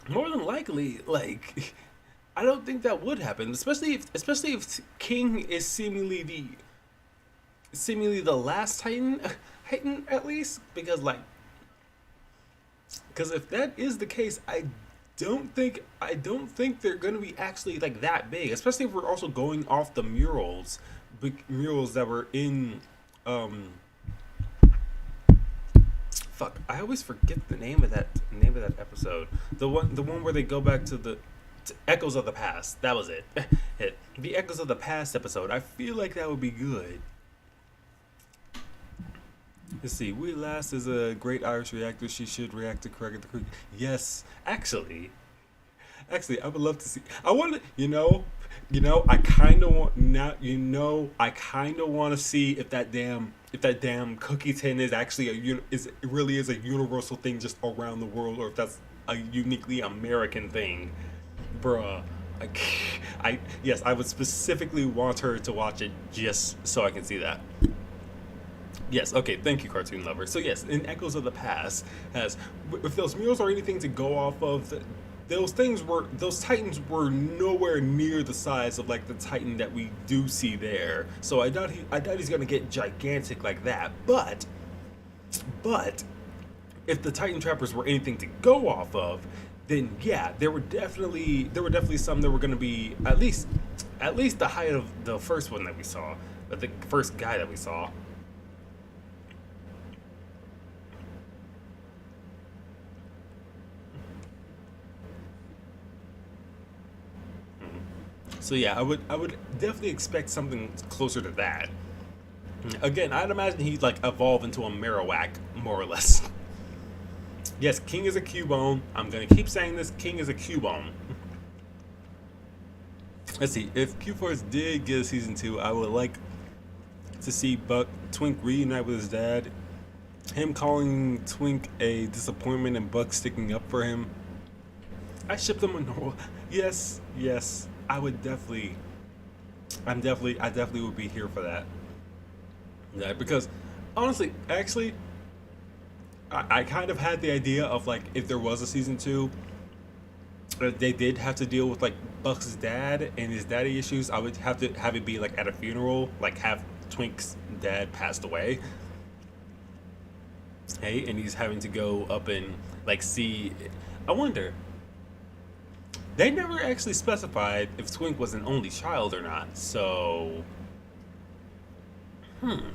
More than likely, like, I don't think that would happen, especially if King is seemingly the last Titan at least, because if that is the case, I don't think they're gonna be actually like that big, especially if we're also going off the murals that were in fuck, I always forget the name of that episode. The one where they go back to Echoes of the Past. That was it. The Echoes of the Past episode. I feel like that would be good. Let's see. Wheelass is a great Irish reactor. She should react to Craig at the Creek. Yes, actually, I would love to see. I want to, I kind of want to see if that damn cookie tin is actually really is a universal thing just around the world, or if that's a uniquely American thing, bruh. Yes, I would specifically want her to watch it just so I can see that. Yes, okay, thank you, cartoon lover. So yes, in Echoes of the Past, if those murals are anything to go off of, those Titans were nowhere near the size of like the Titan that we do see there. So I doubt he's gonna get gigantic like that. But if the Titan Trappers were anything to go off of, then yeah, there were definitely some that were gonna be at least the height of the first one that we saw, the first guy that we saw. So yeah, I would definitely expect something closer to that. Again, I'd imagine he'd like evolve into a Marowak, more or less. Yes, King is a Cubone. I'm gonna keep saying this. King is a Cubone. Let's see. If Q-Force did get a season 2, I would like to see Twink reunite with his dad. Him calling Twink a disappointment and Buck sticking up for him. I shipped them a normal. Yes. I definitely would be here for that. Yeah, because honestly, actually, I kind of had the idea of like, if there was a season 2, they did have to deal with like Buck's dad and his daddy issues. I would have to have it be like at a funeral, like have Twink's dad passed away. Hey, and he's having to go up and like see. I wonder. They never actually specified if Twink was an only child or not, so... I'm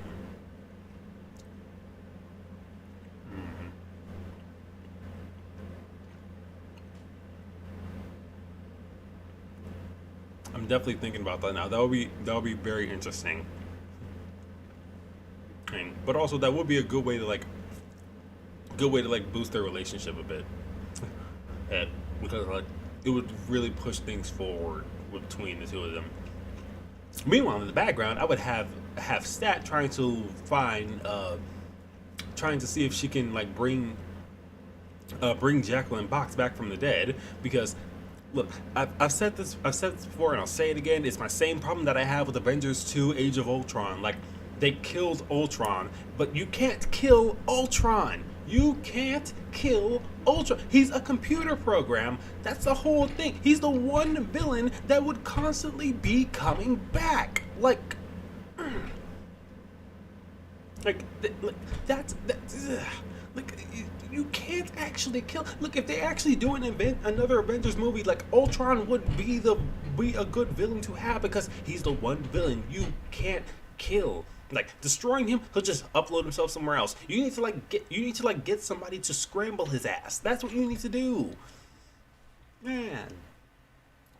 definitely thinking about that now. That would be very interesting. But also, that would be a good way to boost their relationship a bit. Because like, it would really push things forward between the two of them. Meanwhile, in the background, I would have Stat trying to see if she can like bring Jacqueline Box back from the dead, because look, I've said this before, and I'll say it again. It's my same problem that I have with Avengers 2: Age of Ultron. Like, they killed Ultron, but you can't kill Ultron. You can't kill Ultron. He's a computer program. That's the whole thing. He's the one villain that would constantly be coming back. Like that's like you can't actually kill. Look, if they actually do another Avengers movie, like, Ultron would be a good villain to have, because he's the one villain you can't kill. Like, destroying him, he'll just upload himself somewhere else. You need to get somebody to scramble his ass. That's what you need to do. Man.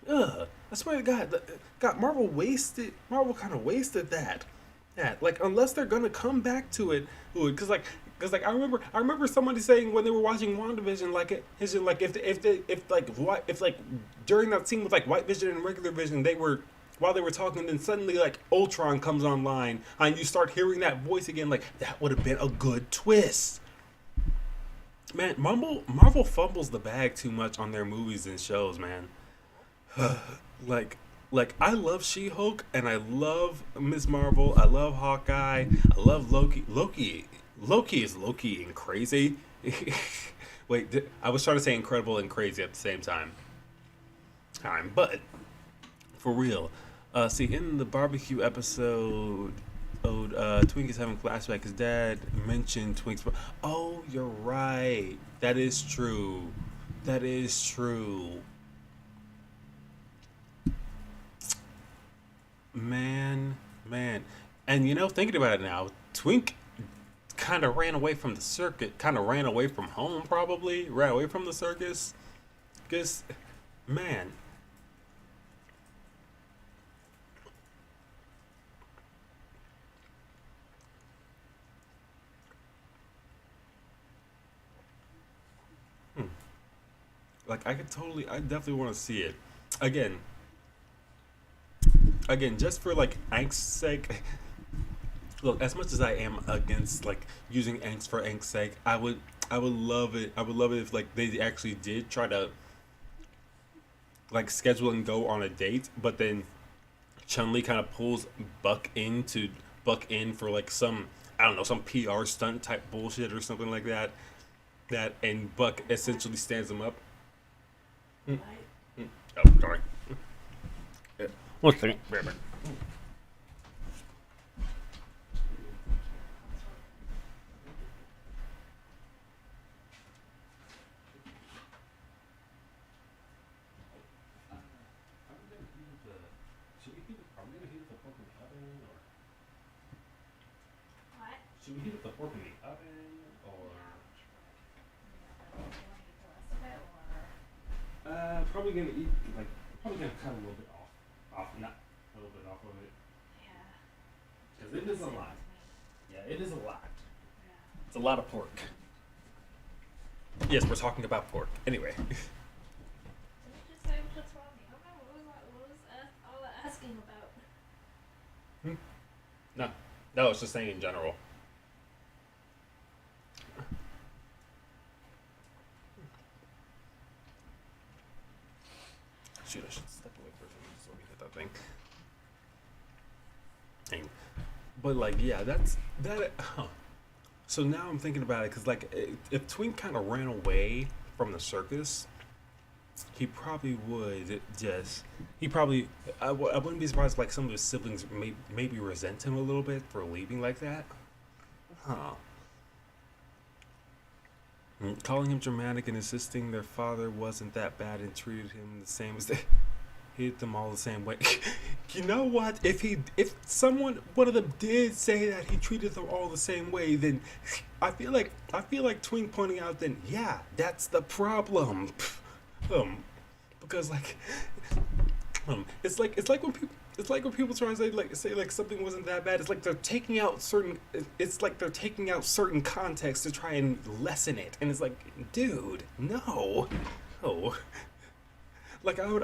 Ugh. I swear to God, Marvel kind of wasted that. Like, unless they're gonna come back to it, because I remember somebody saying when they were watching WandaVision, like, if during that scene with, like, White Vision and regular Vision, while they were talking, then suddenly, like, Ultron comes online, and you start hearing that voice again. Like, that would have been a good twist. Man, Marvel fumbles the bag too much on their movies and shows, man. like I love She-Hulk, and I love Ms. Marvel. I love Hawkeye. I love Loki. Loki is Loki and crazy. Wait, I was trying to say incredible and crazy at the same time. But for real. See, in the barbecue episode, Twink is having flashback. His dad mentioned Twink's. Oh, you're right. That is true. Man. And thinking about it now, Twink kind of ran away from the circuit, kind of ran away from home, probably. Ran away from the circus. Because, man. Like, I definitely want to see it. Again, just for, like, angst's sake. Look, as much as I am against, like, using angst for angst's sake, I would love it. I would love it if, like, they actually did try to, like, schedule and go on a date, but then Chun-Li kind of pulls Buck in for, like, some, I don't know, some PR stunt type bullshit or something like that. And Buck essentially stands him up. Oh, sorry. Yeah. 1 second. Wait a minute. Should we heat up the pork in the oven, or? Probably gonna cut a little bit off, not a little bit off of it. Yeah. Because it is a lot. Yeah, it is a lot. Yeah. It's a lot of pork. Yes, we're talking about pork. Anyway. Did you just say what's wrong? What was all that asking about? No, it's just saying in general. Shoot, I should step away for a minute so we hit that thing. Dang. But, like, yeah, that. So now I'm thinking about it, because, like, if Twink kind of ran away from the circus, he probably would just. I wouldn't be surprised if, like, some of his siblings maybe resent him a little bit for leaving like that. Huh. Calling him dramatic and insisting their father wasn't that bad and treated him the same as they hit them all the same way. You know what? If one of them did say that he treated them all the same way, then I feel like Twink pointing out, then yeah, that's the problem. Because like, it's like when people try to say something wasn't that bad. It's like they're taking out certain context to try and lessen it, and it's like, dude, no. Like I would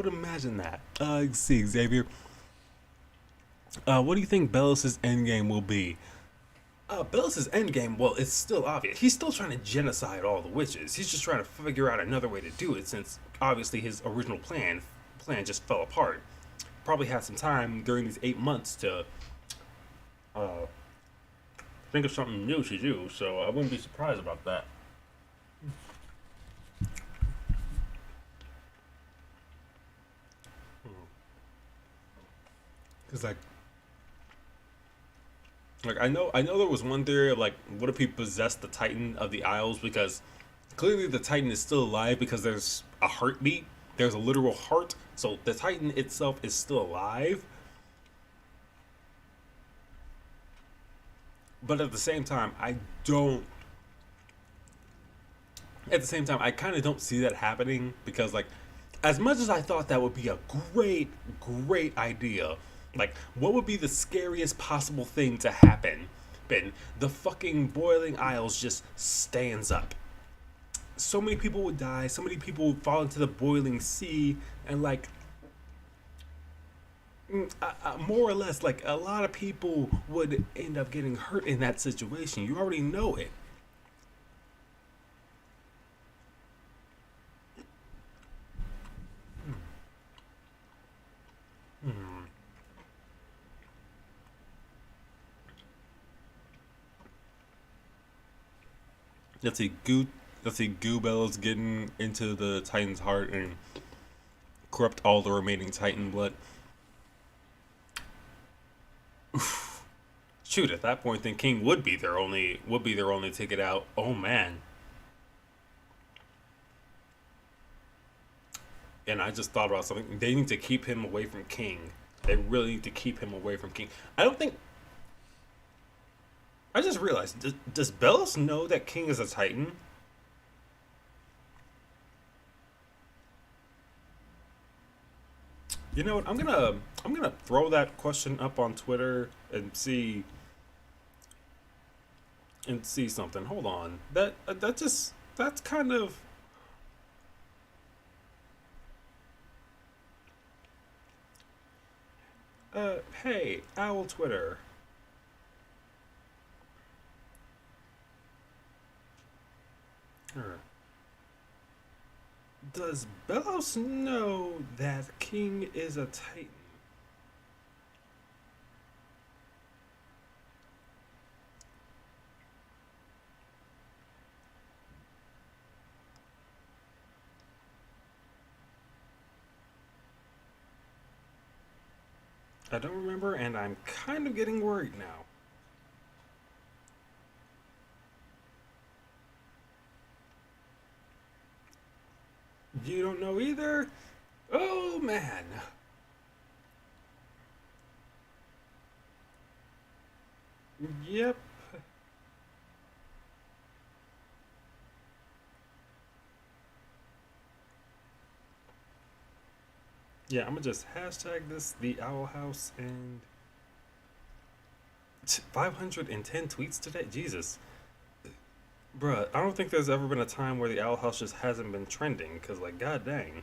imagine that. Let's see, Xavier. What do you think Bellos' endgame will be? Bellus's endgame, well, it's still obvious. He's still trying to genocide all the witches. He's just trying to figure out another way to do it, since obviously his original plan just fell apart. Probably had some time during these 8 months to uh, think of something new to do. So I wouldn't be surprised about that. Cause like I know there was one theory of like, what if he possessed the Titan of the Isles, because clearly the Titan is still alive because there's a heartbeat. There's a literal heart. So the Titan itself is still alive. But at the same time, don't at the same time I kind of don't see that happening, because like, as much as I thought that would be a great idea, like, what would be the scariest possible thing to happen? Ben, the fucking boiling isles just stands up. So many people would die, so many people would fall into the boiling sea, and like, more or less, like, a lot of people would end up getting hurt in that situation. You already know it. Let's see, Goobell's getting into the Titan's heart and corrupt all the remaining Titan blood. Shoot, at that point, then King would be their only ticket out. Oh man. And I just thought about something. They need to keep him away from King. They really need to keep him away from King. I don't think. I just realized. Does Bellos know that King is a Titan? You know what? I'm gonna throw that question up on Twitter and see something. Hold on. That's kind of. Hey, Owl Twitter. Does Bellos know that King is a Titan? I don't remember, and I'm kind of getting worried now. You don't know either? Oh man. Yep. Yeah, I'm gonna just hashtag this the Owl House, and 510 tweets today. Jesus. Bruh, I don't think there's ever been a time where the Owl House just hasn't been trending, because, like, god dang.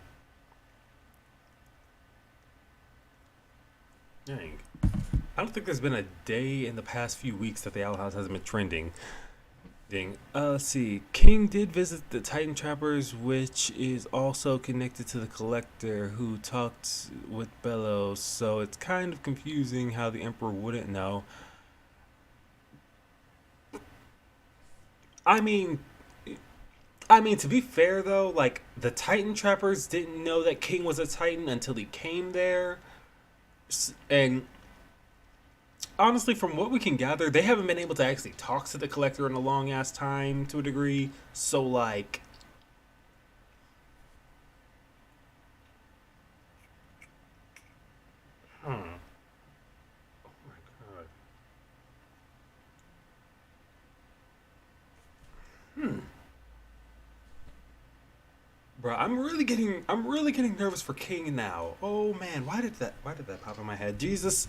Dang. I don't think there's been a day in the past few weeks that the Owl House hasn't been trending. Dang. Let's see. King did visit the Titan Trappers, which is also connected to the Collector, who talked with Bellows, so it's kind of confusing how the Emperor wouldn't know. I mean, to be fair though, like, the Titan Trappers didn't know that King was a Titan until he came there, and honestly, from what we can gather, they haven't been able to actually talk to the Collector in a long ass time, to a degree. So like, oh my god. Bro, I'm really getting nervous for King now. Oh man, why did that pop in my head? Jesus.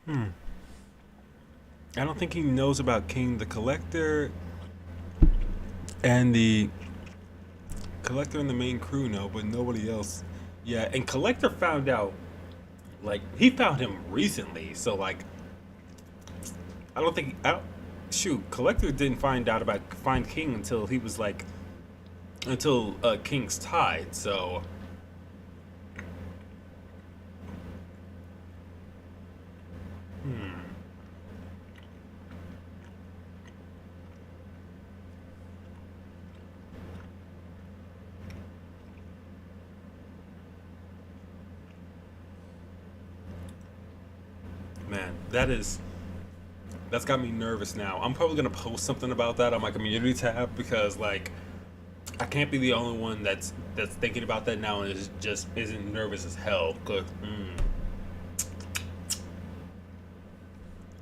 I don't think he knows about King. The Collector and the main crew know, but nobody else. Yeah, and Collector found out Like he found him recently, so like I don't think I don't, shoot Collector didn't find King until he was like until King's Tide. So man, that's got me nervous now. I'm probably gonna post something about that on my community tab because like I can't be the only one that's thinking about that now and is just isn't nervous as hell. Cause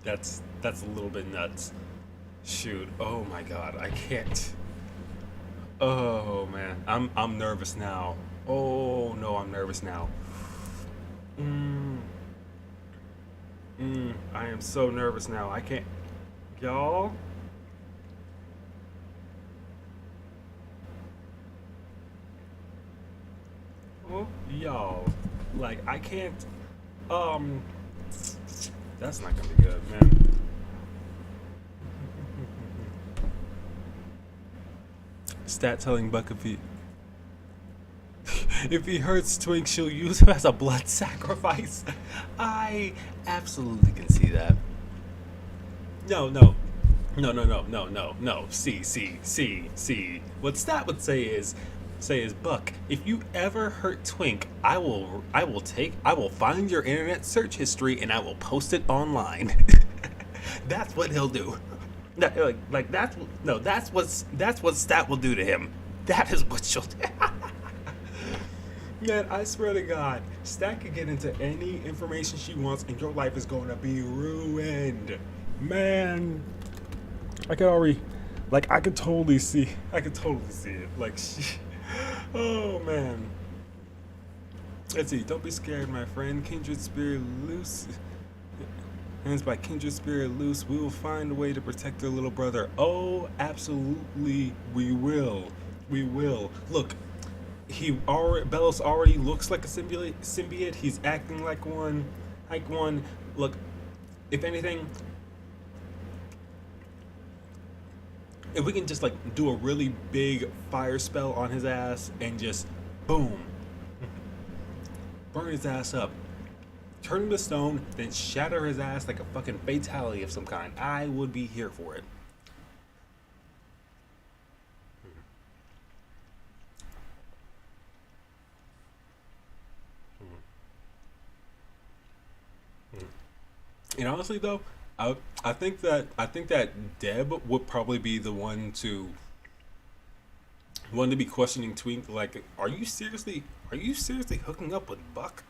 that's a little bit nuts. Shoot. Oh my god, I can't. Oh man, I'm nervous now. Oh no, I'm nervous now. I am so nervous now. I can't. Y'all. Oh, y'all. Like I can't. Um. That's not gonna be good, man. Stat telling Buck if he hurts Twink, she'll use him as a blood sacrifice. I absolutely can see that. No. See. What Stat would say is Buck, if you ever hurt Twink, I will find your internet search history and I will post it online. That's what he'll do. That's what Stat will do to him. That is what she'll do. Man, I swear to God, Stat can get into any information she wants and your life is going to be ruined. Man, I could totally see it. Like, oh man. Let's see, don't be scared, my friend. Kindred spirit loose. Hands by kindred spirit loose. We will find a way to protect their little brother. Oh, absolutely, we will. We will. Look, Belos already looks like a symbiote. He's acting like one. Look, if anything, if we can just like do a really big fire spell on his ass and just boom, burn his ass up, turn him to stone, then shatter his ass like a fucking fatality of some kind, I would be here for it. And honestly, though, I think that Deb would probably be the one to be questioning Twink. Like, are you seriously hooking up with Buck?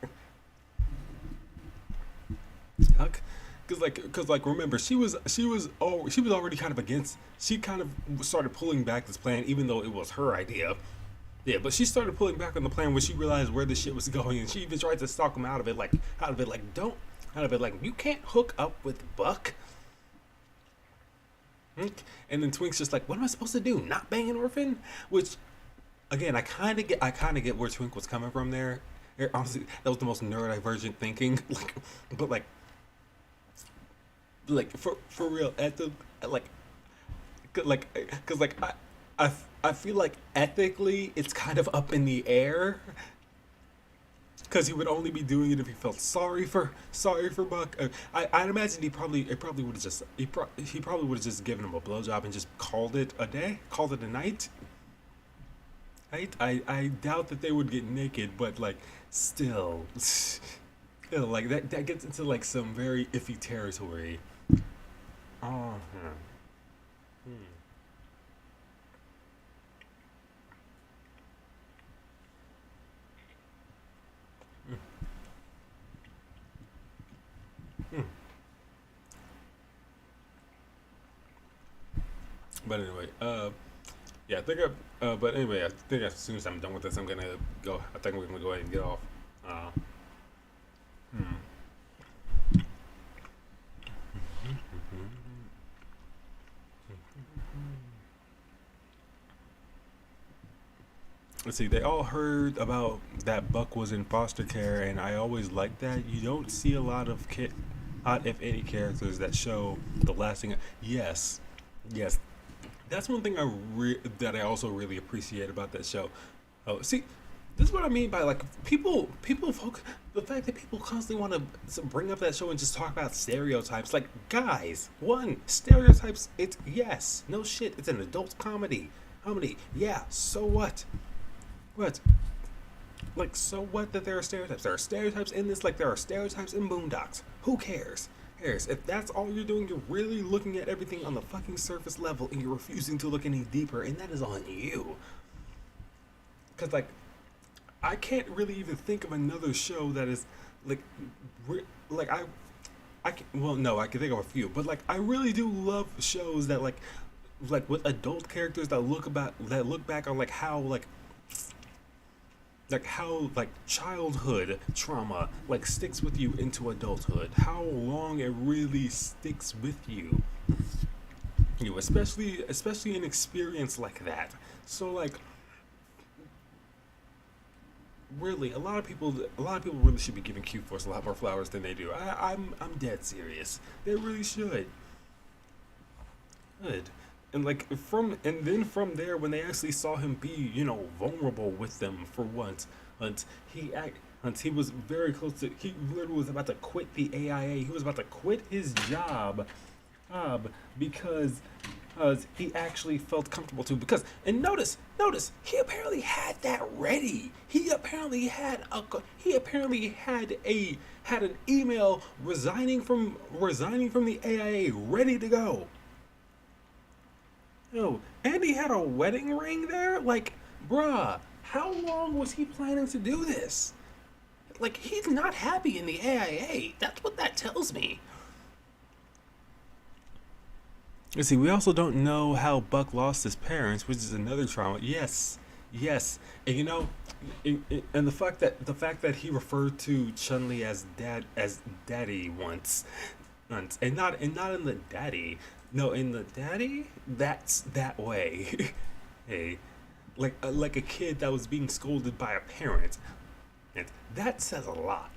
Huck? Cause like remember she was already kind of against. She kind of started pulling back this plan, even though it was her idea. Yeah, but she started pulling back on the plan when she realized where this shit was going, and she even tried to stalk him out of it. Like you can't hook up with Buck. And then Twink's just like, what am I supposed to do? Not bang an orphan? Which, again, I kind of get where Twink was coming from there. Honestly, that was the most neurodivergent thinking. Like for real, at the because I feel like ethically it's kind of up in the air. Because he would only be doing it if he felt sorry for Buck. I'd imagine he probably would have just he probably would have just given him a blowjob and just called it a day, called it a night. Right? I doubt that they would get naked, but like still like that gets into like some very iffy territory. Oh. But anyway, yeah, I think but anyway, I think as soon as I'm done with this, I'm gonna go. I think we're gonna go ahead and get off. let's see, they all heard about that Buck was in foster care, and I always like that. You don't see a lot of if any characters that show the lasting. Yes, yes, that's one thing that I also really appreciate about that show. Oh, see, this is what I mean by like the fact that people constantly want to bring up that show and just talk about stereotypes. Like, guys, stereotypes. It's yes, no shit. It's an adult comedy. Yeah. So what? What? Like, so what that there are stereotypes? There are stereotypes in this, like there are stereotypes in Boondocks. Who cares? If that's all you're doing, you're really looking at everything on the fucking surface level and you're refusing to look any deeper, and that is on you. Because, like, I can't really even think of another show that is, like I can, well, no, I can think of a few, but, like, I really do love shows that, like with adult characters that look back on, like, how childhood trauma like sticks with you into adulthood, how long it really sticks with you, especially an experience like that. So, like, really, a lot of people really should be giving Q-Force a lot more flowers than they do. I'm dead serious. They really should. Good. And then from there, when they actually saw him be, vulnerable with them for once, he was very close to, he literally was about to quit the AIA. He was about to quit his job, because he actually felt comfortable to. And notice, he apparently had that ready. He apparently had an email resigning from the AIA ready to go. No, and he had a wedding ring there? Like, bruh, how long was he planning to do this? Like, he's not happy in the AIA. That's what that tells me. You see, we also don't know how Buck lost his parents, which is another trauma. Yes. And and the fact that he referred to Chun-Li as daddy once, and not in the daddy. No, in the daddy, that's that way. Hey, like a kid that was being scolded by a parent. And that says a lot.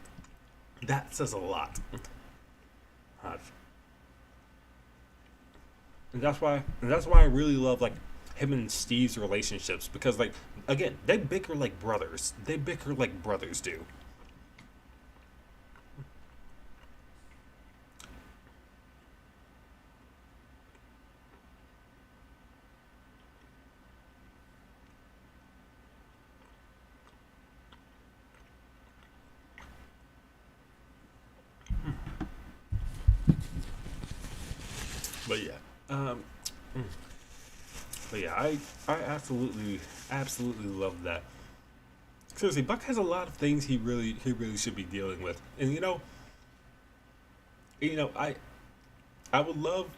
And that's why I really love, like, him and Steve's relationships, because, like, again, they bicker like brothers. They bicker like brothers do. But yeah, I absolutely love that. Seriously, Buck has a lot of things he really should be dealing with, and I would love,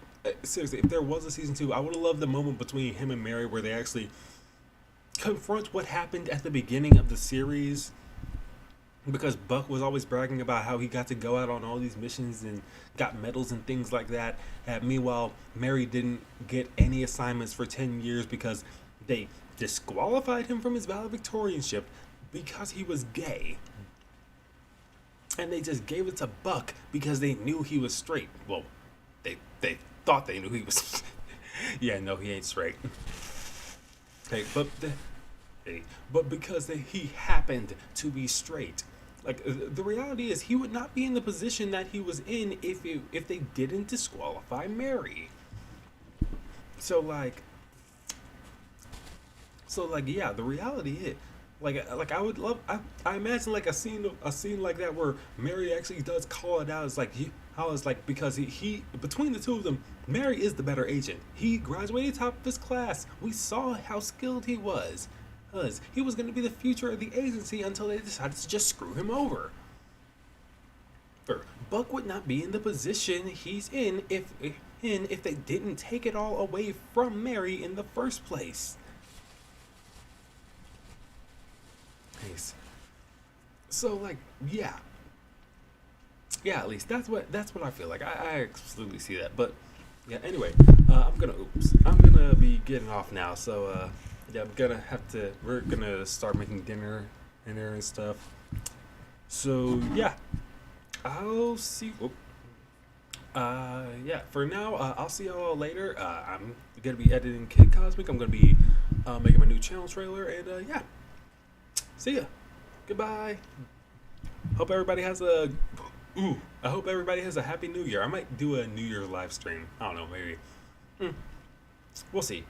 seriously, if there was a season 2, I would have loved the moment between him and Mary where they actually confront what happened at the beginning of the series. Because Buck was always bragging about how he got to go out on all these missions and got medals and things like that. And meanwhile, Mary didn't get any assignments for 10 years because they disqualified him from his valedictorianship because he was gay. And they just gave it to Buck because they knew he was straight. Well, they thought they knew he was. Yeah, no, he ain't straight. But because he happened to be straight. Like, the reality is, he would not be in the position that he was in if they didn't disqualify Mary. So yeah, the reality is, like I would love, I imagine like a scene like that where Mary actually does call it out. It's like because he between the two of them, Mary is the better agent. He graduated top of his class. We saw how skilled he was. He was going to be the future of the agency until they decided to just screw him over. Buck would not be in the position he's in if they didn't take it all away from Mary in the first place. So, like, yeah, at least that's what I feel like. I absolutely see that. But yeah, anyway, I'm gonna be getting off now. So yeah, we're gonna start making dinner and stuff. So yeah, I'll see. Yeah, for now, I'll see y'all later. I'm gonna be editing Kid Cosmic. I'm gonna be making my new channel trailer, and yeah, see ya. Goodbye. Hope everybody has a. I hope everybody has a happy New Year. I might do a New Year's live stream. I don't know, maybe. We'll see.